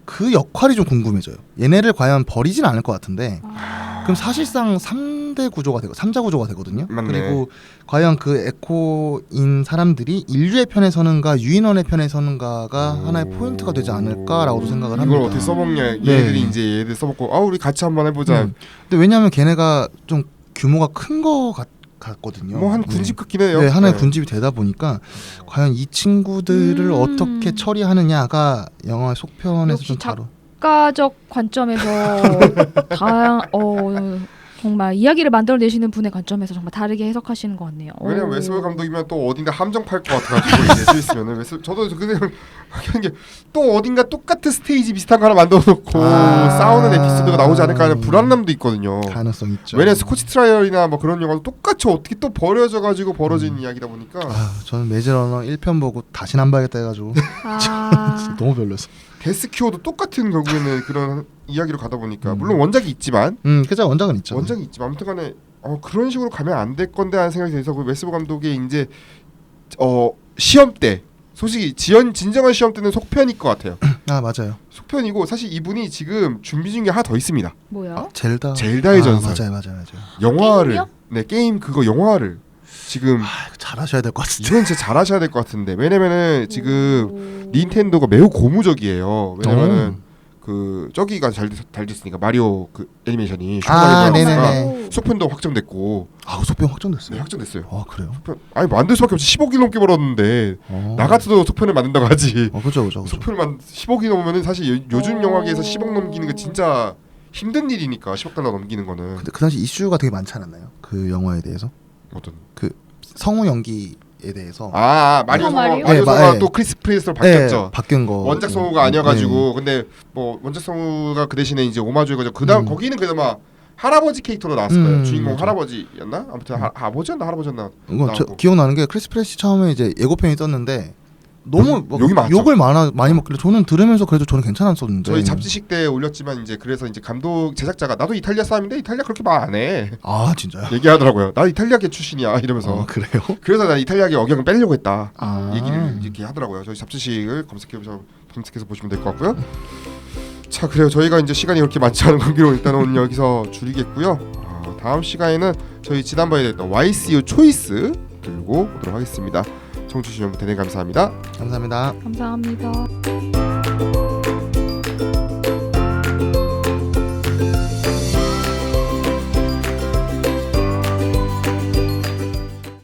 그 역할이 좀 궁금해져요. 얘네를 과연 버리진 않을 것 같은데 그럼 사실상 3자 구조가 되거든요. 맞네. 그리고 과연 그 에코인 사람들이 인류의 편에 서는가 유인원의 편에 서는가가 하나의 포인트가 되지 않을까라고도 생각을 합니다. 이걸 어떻게 써먹냐. 얘들이 이제 얘들 써먹고 우리 같이 한번 해보자. 근데 왜냐하면 걔네가 좀 규모가 큰 거 같거든요. 뭐 한 군집 같긴 해요. 네, 하나의 군집이 되다 보니까 과연 이 친구들을 어떻게 처리하느냐가 영화의 속편에서 좀 작가적 관점에서 정말 이야기를 만들어내시는 분의 관점에서 정말 다르게 해석하시는 것 같네요. 왜냐면 오. 웨스볼 감독이면 또 어딘가 함정 팔 것 같아가지고 이제 있으면은 저도 그냥 또 어딘가 똑같은 스테이지 비슷한 거 하나 만들어놓고 싸우는 에피소드가 나오지 않을까 하는 불안감도 있거든요. 가능성 있죠. 왜냐면 스코치 트라이얼이나 뭐 그런 영화도 똑같이 어떻게 또 버려져가지고 벌어진 이야기다 보니까 저는 매즈러너 1편 보고 다시는 안 봐야겠다 해가지고 너무 별로였어. 데스큐어도 똑같은 결국에는 그런 이야기로 가다 보니까 물론 원작이 있지만 그죠, 원작은 있죠. 원작이 있지만 아무튼간에 그런 식으로 가면 안 될 건데 하는 생각이 들어서 그 웨스볼 감독의 이제 시험 때 솔직히 진정한 시험 때는 속편일 것 같아요. 아 맞아요. 속편이고 사실 이분이 지금 준비 중에 하나 더 있습니다. 뭐야? 젤다의 전설. 맞아요. 게임이요? 게임 그거 영화를 지금 잘하셔야 될 것 같은데. 이건 진짜 잘하셔야 될 것 같은데 왜냐면은 지금 닌텐도가 매우 고무적이에요. 왜냐면은 그 저기가 잘 됐으니까 마리오 그 애니메이션이 네네네. 속편도 확정됐고 속편 확정됐어요. 네, 확정됐어요. 그래요? 속편 만들 수밖에 없지. 10억이 넘게 벌었는데 나 같아도 속편을 만든다고 하지. 그죠. 속편을 10억이 넘으면은 사실 요즘 영화계에서 10억 넘기는 게 진짜 힘든 일이니까 10억 달러 넘기는 거는. 근데 그 당시 이슈가 되게 많지 않았나요? 그 영화에 대해서? 어떤 그 성우 연기에 대해서. 마리오 마리오? 성우가 또 크리스 프레스로 바뀌었죠. 바뀐 거. 원작 성우가 아니어가지고 근데 뭐 원작 성우가 그 대신에 이제 오마주해가지고 그다음 거기는 그나마 할아버지 캐릭터로 나왔을 거예요. 주인공 맞아. 할아버지였나? 아무튼 아버지였나 할아버지였나. 이건 기억나는 게 크리스 프레시 처음에 이제 예고편이 떴는데 너무 욕이 많았죠. 욕을 많이 먹길래 저는 들으면서 그래도 저는 괜찮았었는데. 저희 잡지식 때 올렸지만 이제 그래서 이제 감독 제작자가 나도 이탈리아 사람인데 이탈리아 그렇게 말 안 해. 진짜요? 얘기하더라고요. 나 이탈리아계 출신이야 이러면서. 그래요? 그래서 나 이탈리아계 억양을 빼려고 했다. 아. 얘기를 이렇게 하더라고요. 저희 잡지식을 검색해서 보시면 될 것 같고요. 자, 그래요. 저희가 이제 시간이 그렇게 많지 않은 관계로 일단 오늘 여기서 줄이겠고요. 다음 시간에는 저희 지난번에 했던 YCU 초이스 들고 오도록 하겠습니다. 청취 주신 여러분 대단히 감사합니다. 감사합니다. 감사합니다.